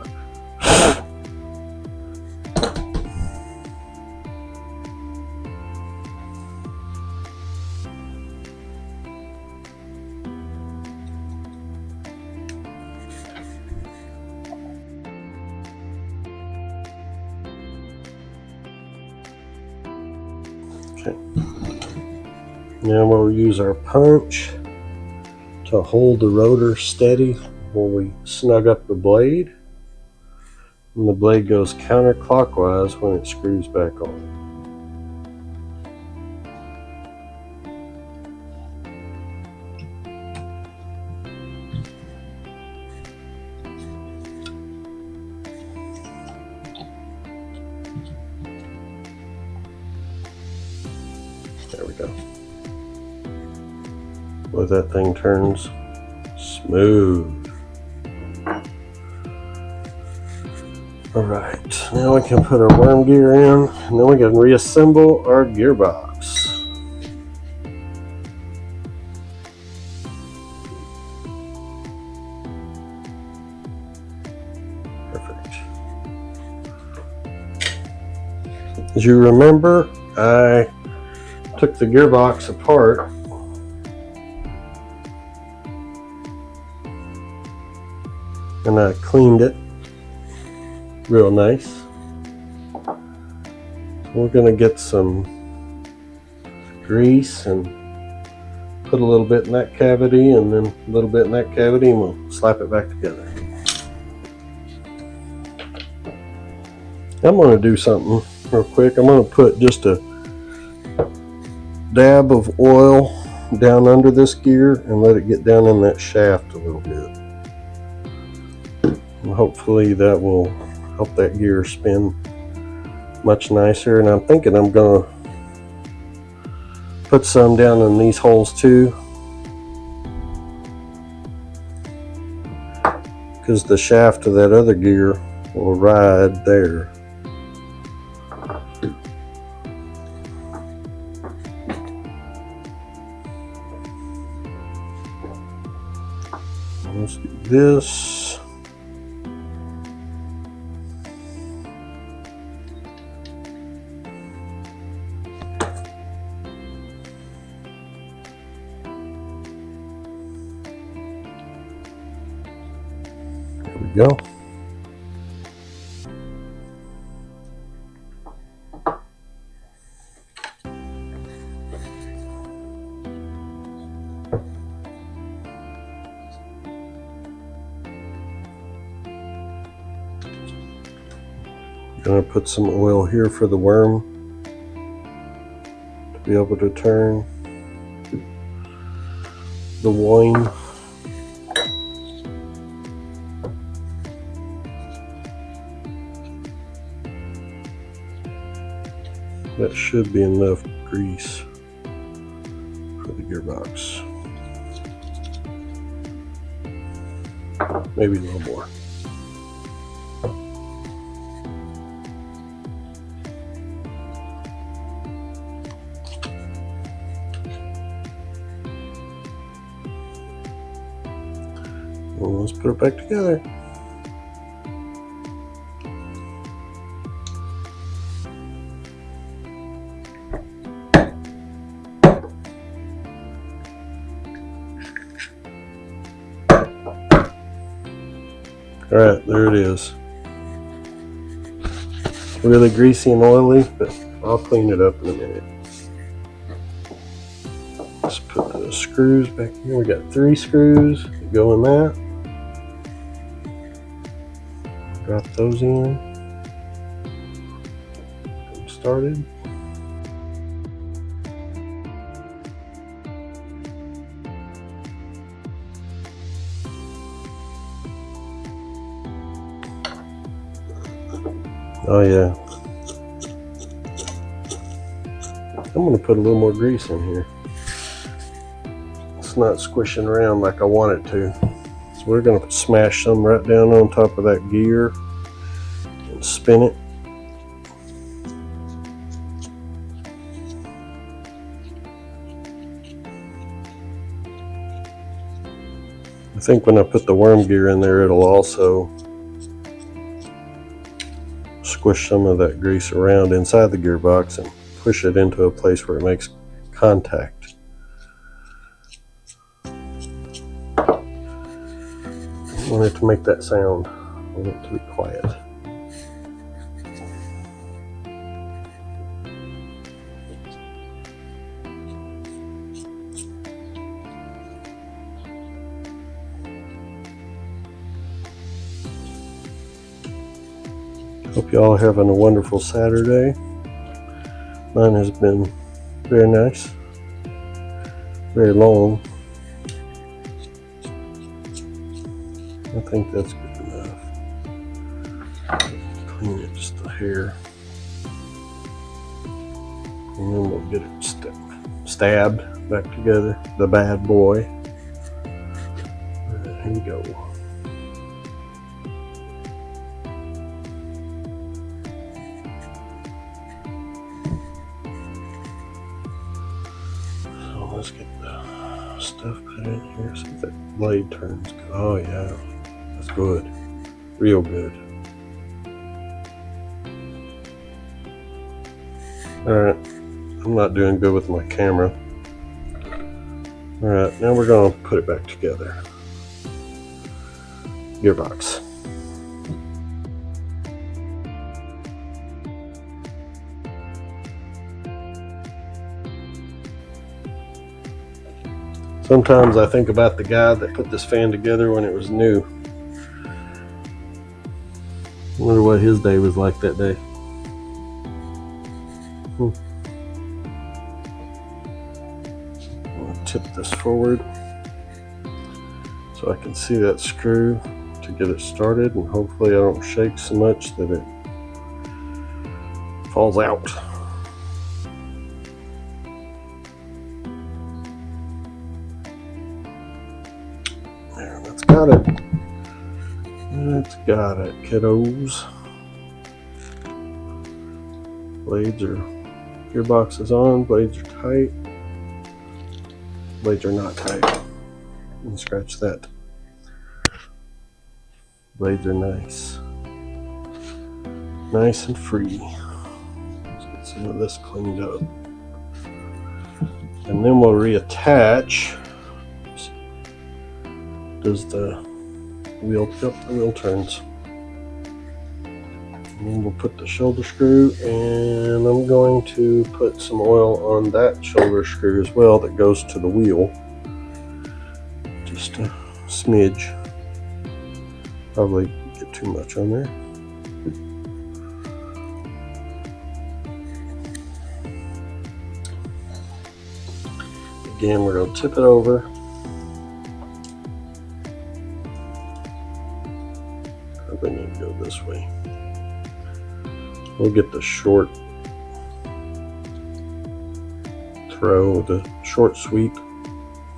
Now we'll use our punch to hold the rotor steady while we snug up the blade. And the blade goes counterclockwise when it screws back on. There we go. Boy, that thing turns smooth. Alright, now we can put our worm gear in, and then we can reassemble our gearbox. Perfect. As you remember, I took the gearbox apart and I cleaned it real nice. We're going to get some grease and put a little bit in that cavity and then a little bit in that cavity, and we'll slap it back together. I'm going to do something real quick. I'm going to put just a dab of oil down under this gear and let it get down in that shaft a little bit. And hopefully that will help that gear spin much nicer. And I'm thinking I'm going to put some down in these holes too, because the shaft of that other gear will ride there. Let's do this. There we go. Gonna put some oil here for the worm to be able to turn the wine. That should be enough grease for the gearbox. Maybe a little more. Well, let's put it back together. All right, there it is. Really greasy and oily, but I'll clean it up in a minute. Let's put the screws back here. We got 3 screws that go in that. Drop those in. Get them started. Oh yeah. I'm going to put a little more grease in here. It's not squishing around like I want it to. So we're going to smash some right down on top of that gear and spin it. I think when I put the worm gear in there, it'll also squish some of that grease around inside the gearbox and push it into a place where it makes contact. I want it to make that sound. I want it to be quiet. Hope you all are having a wonderful Saturday. Mine has been very nice, very long. I think that's good enough. Clean it just a hair, and then we'll get it stabbed. back together, the bad boy. Here you go. So let's get the stuff put in here. See if that blade turns. Oh yeah, that's good. Real good. Alright, I'm not doing good with my camera. Alright, now we're going to put it back together. Gearbox. Sometimes I think about the guy that put this fan together when it was new. I wonder what his day was like that day. I'm going to tip this forward so I can see that screw to get it started, and hopefully I don't shake so much that it falls out. There, that's got it. That's got it, kiddos. Blades are, gearbox is on, blades are tight. Blades are not tight. Let me scratch that. Blades are nice. Nice and free. Let's get some of this cleaned up. And then we'll reattach. Does the wheel, yep, the wheel turns. And then we'll put the shoulder screw, and I'm going to put some oil on that shoulder screw as well that goes to the wheel. Just a smidge. Probably get too much on there. Again, we're going to tip it over. Probably need to go this way. We'll get the short throw, the short sweep,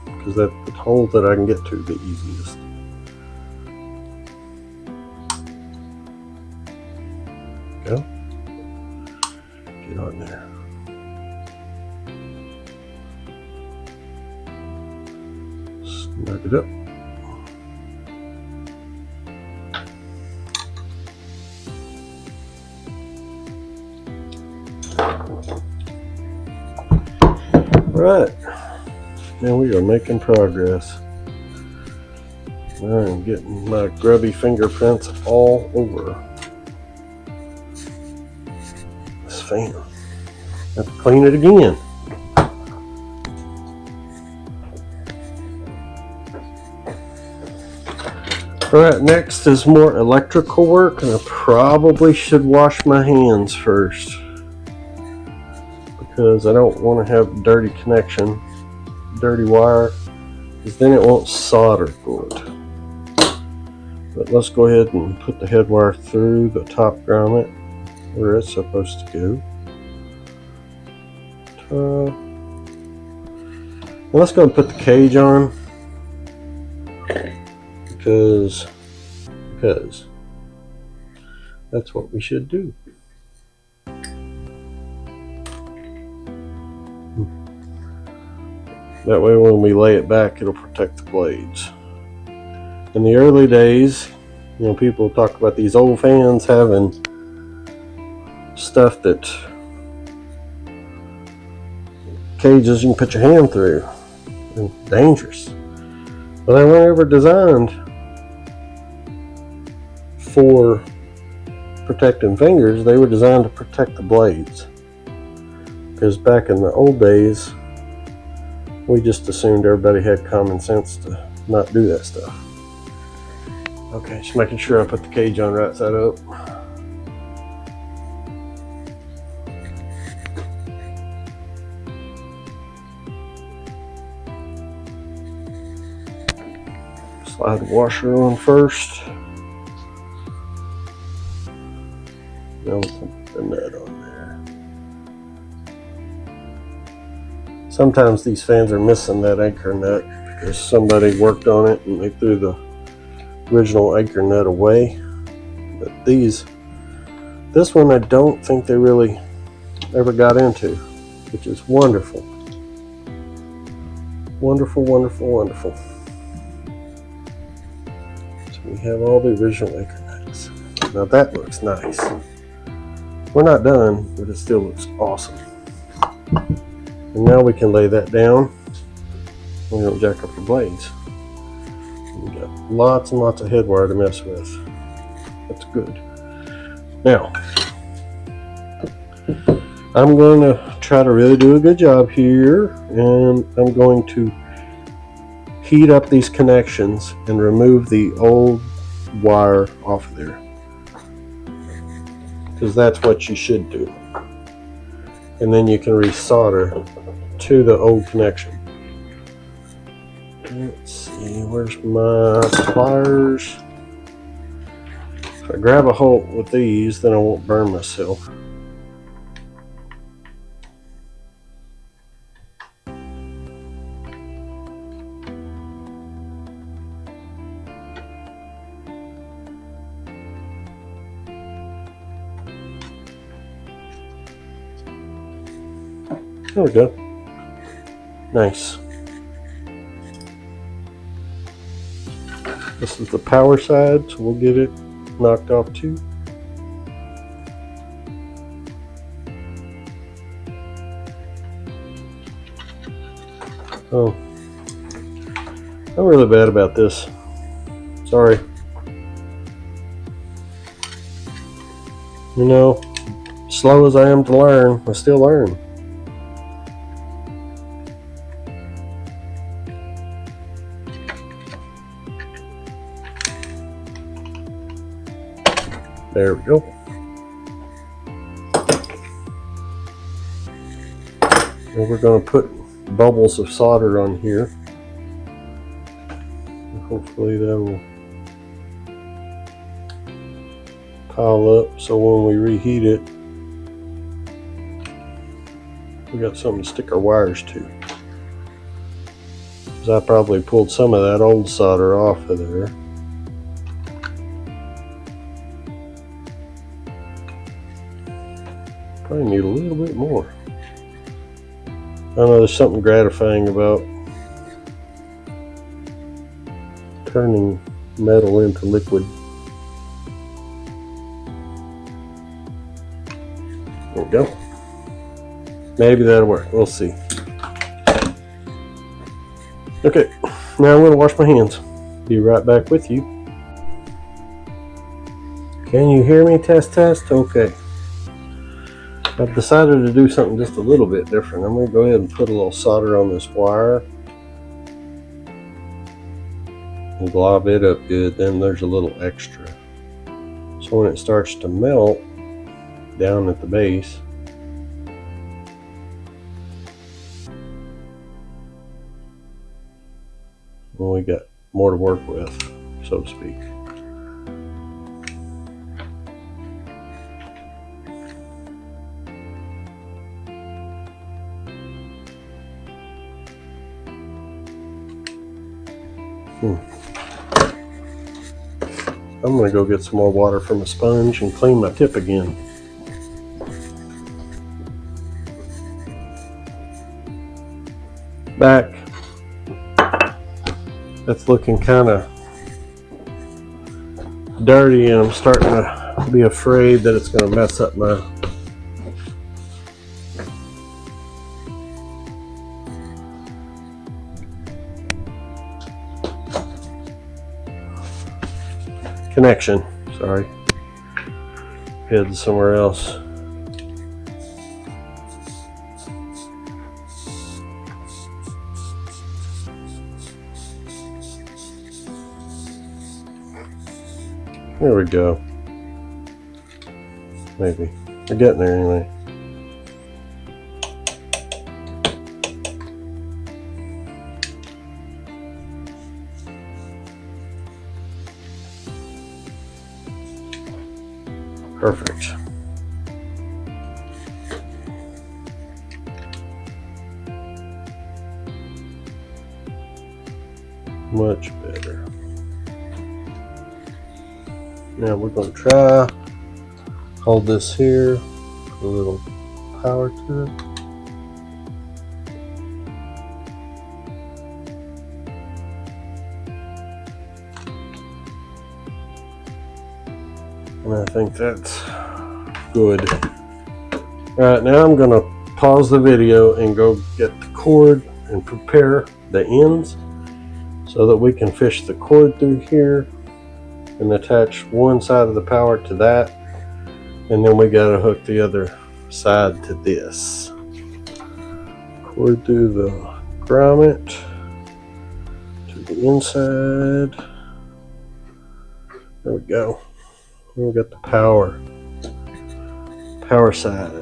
because that's the hole that I can get to the easiest. Go. Get on there. Snug it up. Right, now we are making progress. I'm getting my grubby fingerprints all over this fan. Have to clean it again. Alright, next is more electrical work, and I probably should wash my hands first, because I don't want to have dirty connection, dirty wire, because then it won't solder good. But let's go ahead and put the head wire through the top grommet where it's supposed to go. Let's go and put the cage on, because that's what we should do. That way when we lay it back, it'll protect the blades. In the early days, you know, people talk about these old fans having stuff that cages you can put your hand through. And dangerous. But they weren't ever designed for protecting fingers. They were designed to protect the blades. Because back in the old days, we just assumed everybody had common sense to not do that stuff. Okay, just making sure I put the cage on right side up. Slide the washer on first. Now we'll put the nut on there. Sometimes these fans are missing that anchor nut because somebody worked on it and they threw the original anchor nut away. But this one I don't think they really ever got into, which is wonderful. Wonderful, wonderful, wonderful. So we have all the original anchor nuts. Now that looks nice. We're not done, but it still looks awesome. And now we can lay that down. We don't jack up the blades. We got lots and lots of head wire to mess with. That's good. Now, I'm going to try to really do a good job here, and I'm going to heat up these connections and remove the old wire off of there, because that's what you should do. And then you can resolder to the old connection. Let's see, where's my pliers? If I grab a hold with these, then I won't burn myself. There we go. Nice. This is the power side, so we'll get it knocked off too. Oh, I'm really bad about this. Sorry. You know, slow as I am to learn, I still learn. There we go. And we're going to put bubbles of solder on here. And hopefully that will pile up, so when we reheat it, we got something to stick our wires to. Because I probably pulled some of that old solder off of there. Probably need a little bit more. I know there's something gratifying about turning metal into liquid. There we go. Maybe that'll work. We'll see. Okay, now I'm going to wash my hands. Be right back with you. Can you hear me? Test, test. Okay. I've decided to do something just a little bit different. I'm going to go ahead and put a little solder on this wire and glob it up good. Then there's a little extra. So when it starts to melt down at the base, well, we got more to work with, so to speak. I'm going to go get some more water from a sponge and clean my tip again. Back. That's looking kind of dirty, and I'm starting to be afraid that it's going to mess up my connection. Sorry, head somewhere else. There we go. Maybe we're getting there anyway. Perfect. Much better. Now we're going to try, hold this here, put a little power to it. And I think that's good. Alright, now I'm going to pause the video and go get the cord and prepare the ends so that we can fish the cord through here and attach one side of the power to that, and then we got to hook the other side to this. Cord through the grommet to the inside. There we go. We got the power side.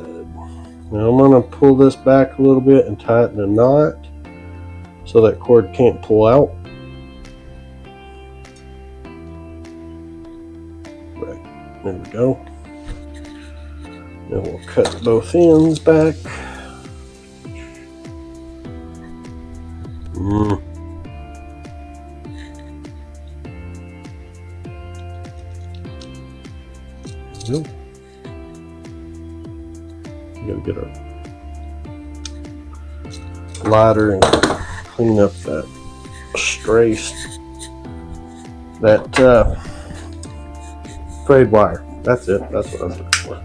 Now I'm going to pull this back a little bit and tighten a knot so that cord can't pull out. Right, there we go. Now we'll cut both ends back. Nope. We gotta get our lighter and clean up that strafe, that frayed wire. That's it. That's what I was looking for.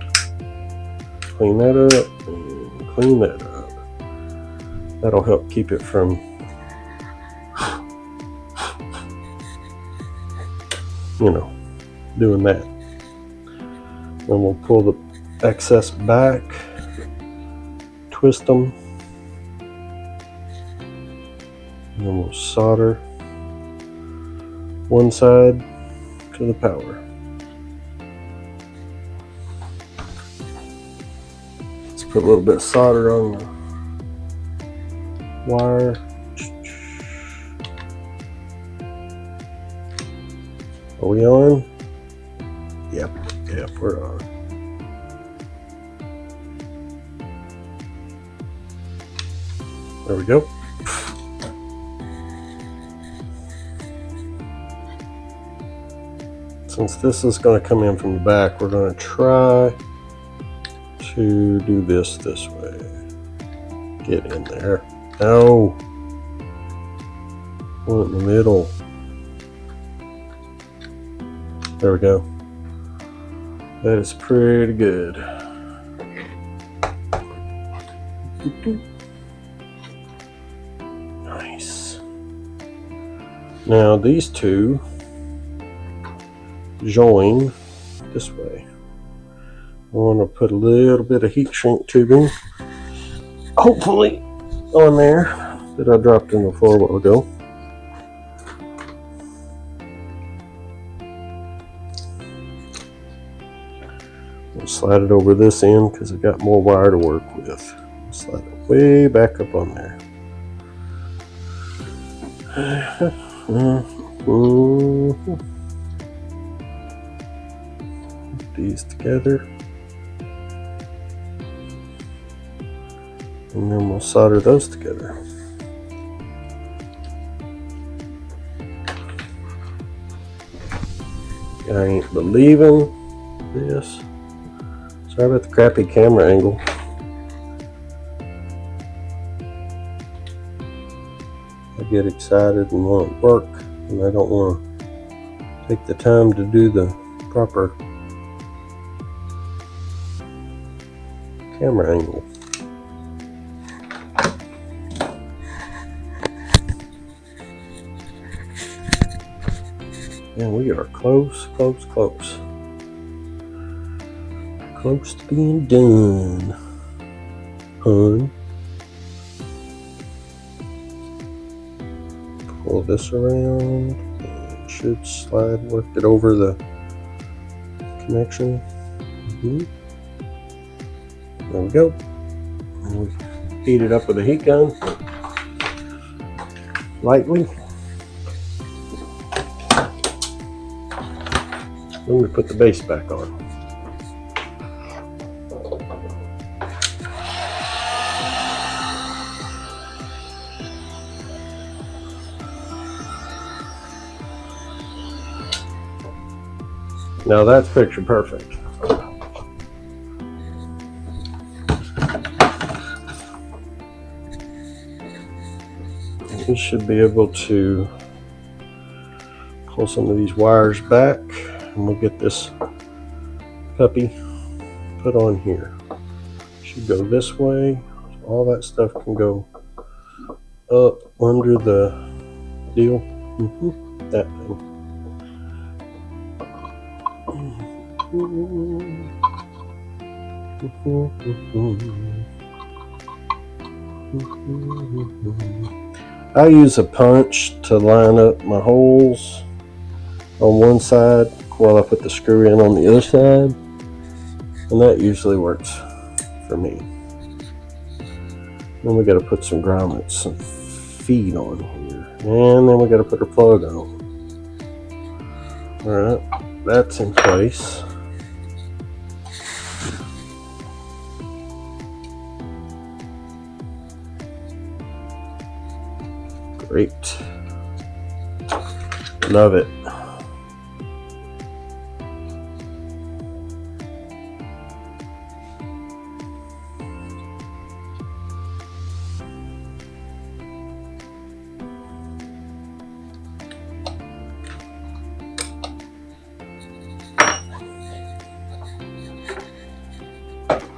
Clean that up and clean that up. That'll help keep it from doing that. Then we'll pull the excess back, twist them, and then we'll solder one side to the power. Let's put a little bit of solder on the wire. Are we on? Yep, we're on. There we go. Since this is going to come in from the back, we're going to try to do this way. Get in there. No. One in the middle. There we go. That is pretty good. Nice. Now these two join this way. I want to put a little bit of heat shrink tubing, hopefully, on there that I dropped in the floor a while ago. We'll slide it over this end because I've got more wire to work with. Slide it way back up on there. Put these together. And then we'll solder those together. I ain't believing this. Sorry about the crappy camera angle. I get excited and want to work, and I don't want to take the time to do the proper camera angle. And we are close to being done, hun. Pull this around. It should slide, work it over the connection. There we go. And we heat it up with a heat gun lightly. Then we put the base back on. Now that's picture perfect. We should be able to pull some of these wires back, and we'll get this puppy put on here. Should go this way. All that stuff can go up under the deal. That thing. I use a punch to line up my holes on one side while I put the screw in on the other side, and that usually works for me. Then we got to put some grommets, some feet on here, and then we got to put our plug on. Alright, that's in place. Great. Love it.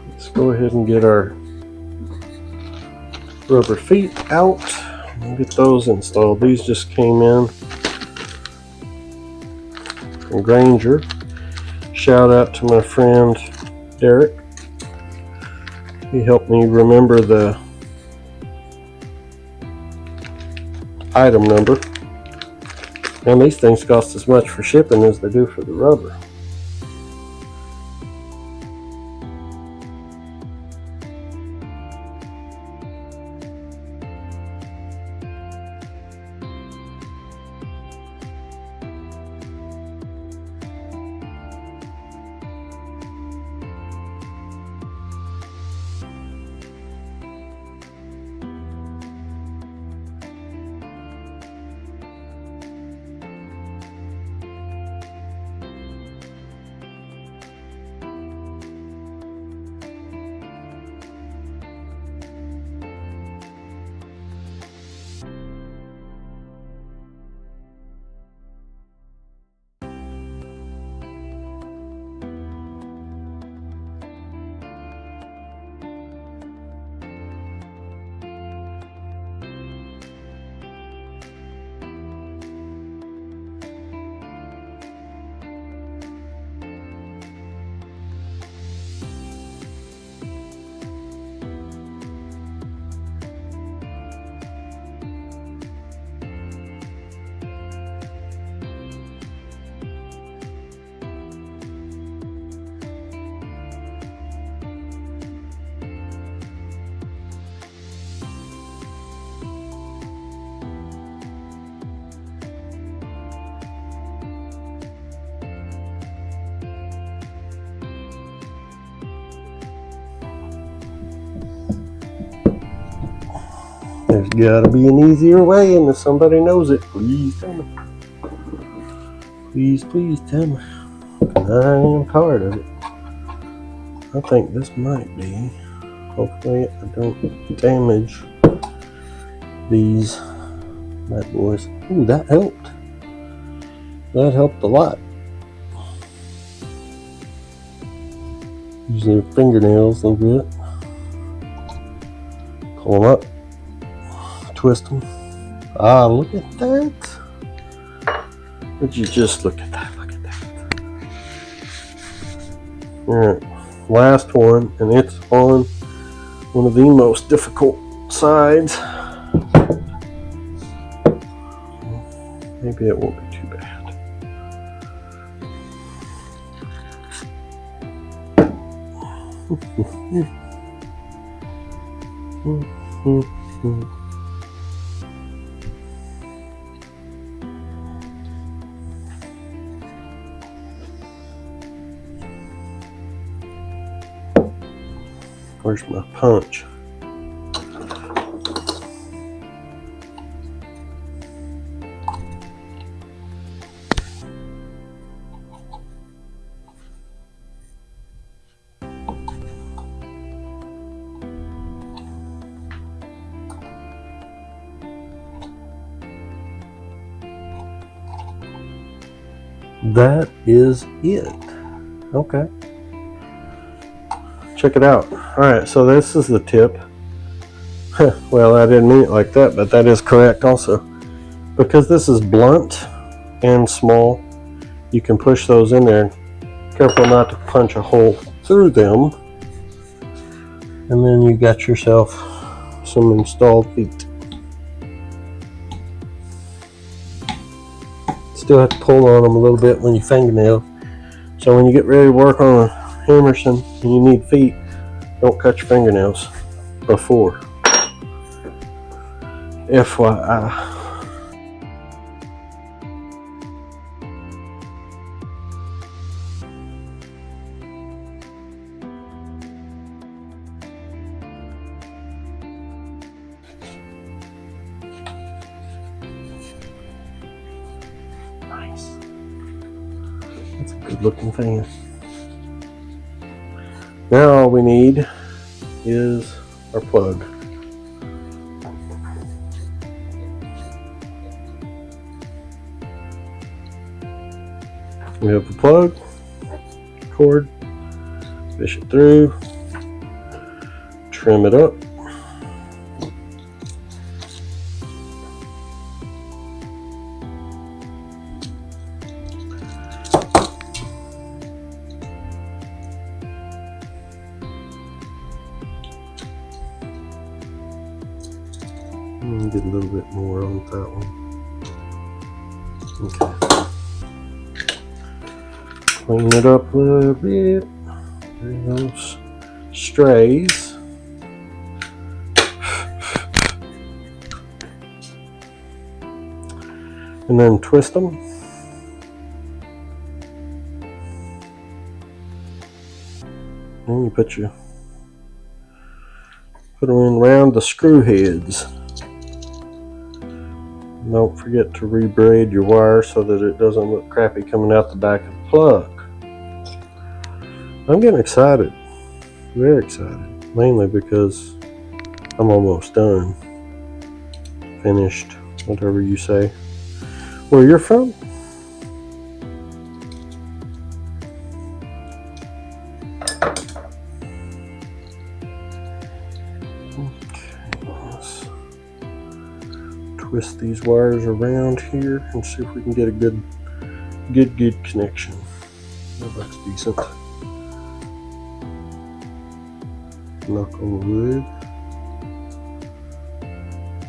Let's go ahead and get our rubber feet out. We'll get those installed. These just came in from Granger. Shout out to my friend Derek. He helped me remember the item number. And these things cost as much for shipping as they do for the rubber. There's gotta be an easier way, and if somebody knows it, please tell me. Please tell me. I am part of it. I think this might be. Hopefully I don't damage these bad boys. Ooh, that helped. That helped a lot. Use their fingernails a little bit. Pull them up. Twist them. Ah, look at that. Would you just look at that? Look at that. Alright, last one, and it's on one of the most difficult sides. Maybe it won't be too bad. Where's my punch? that is it. Okay. Check it out. Alright, so this is the tip. Well, I didn't mean it like that, but that is correct also. Because this is blunt and small, you can push those in there. Careful not to punch a hole through them. And then you got yourself some installed feet. Still have to pull on them a little bit when you fingernail. So when you get ready to work on a Emerson and you need feet, don't cut your fingernails before. FYI. Nice. That's a good looking fan. Now all we need is our plug. We have the plug, cord, fish it through, trim it up. Get a little bit more on that one. Okay. Clean it up a little bit. There those strays. And then twist them. And you put them in around the screw heads. Don't forget to rebraid your wire so that it doesn't look crappy coming out the back of the plug. I'm getting excited, very excited, mainly because I'm almost done, finished, whatever you say. Where you're from? Twist these wires around here and see if we can get a good connection. That looks decent. Knock on the wood.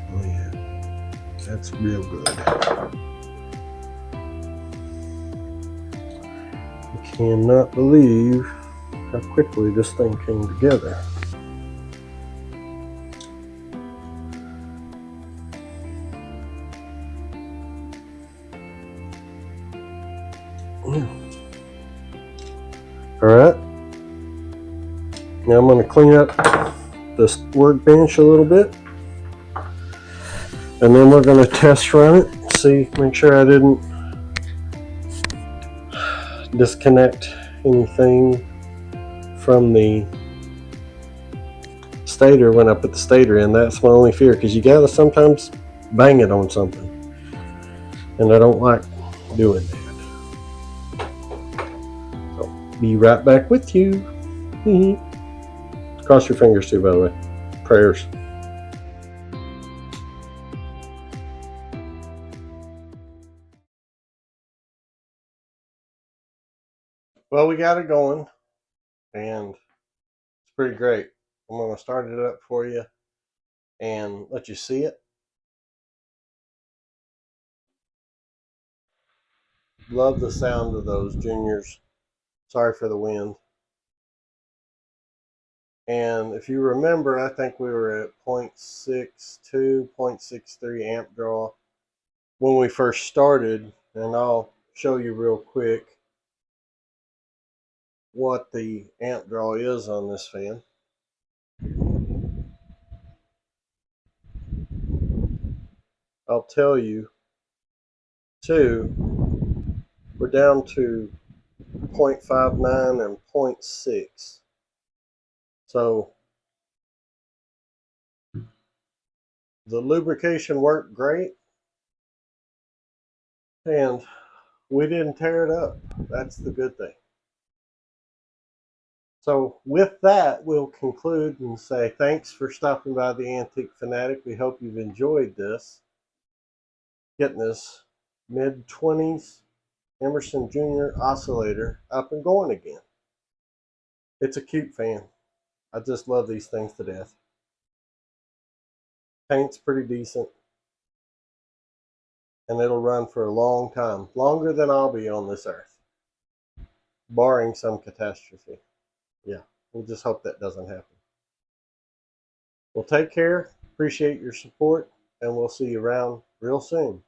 Oh yeah, that's real good. I cannot believe how quickly this thing came together. Alright, now I'm going to clean up this workbench a little bit, and then we're going to test run it, see, make sure I didn't disconnect anything from the stator when I put the stator in. That's my only fear, because you got to sometimes bang it on something, and I don't like doing that. Be right back with you. Cross your fingers too, by the way. Prayers. Well, we got it going, and it's pretty great. I'm going to start it up for you and let you see it. Love the sound of those Juniors. Sorry for the wind. And if you remember, I think we were at 0.62, 0.63 amp draw when we first started, and I'll show you real quick what the amp draw is on this fan. I'll tell you too, we're down to 0.59 and 0.6. So the lubrication worked great, and we didn't tear it up. That's the good thing. So with that, we'll conclude and say thanks for stopping by the Antique FANatic. We hope you've enjoyed this. Getting this mid-20s Emerson Jr. oscillator up and going again. It's a cute fan. I just love these things to death. Paint's pretty decent. And it'll run for a long time. Longer than I'll be on this earth. Barring some catastrophe. Yeah, we'll just hope that doesn't happen. Well, take care. Appreciate your support. And we'll see you around real soon.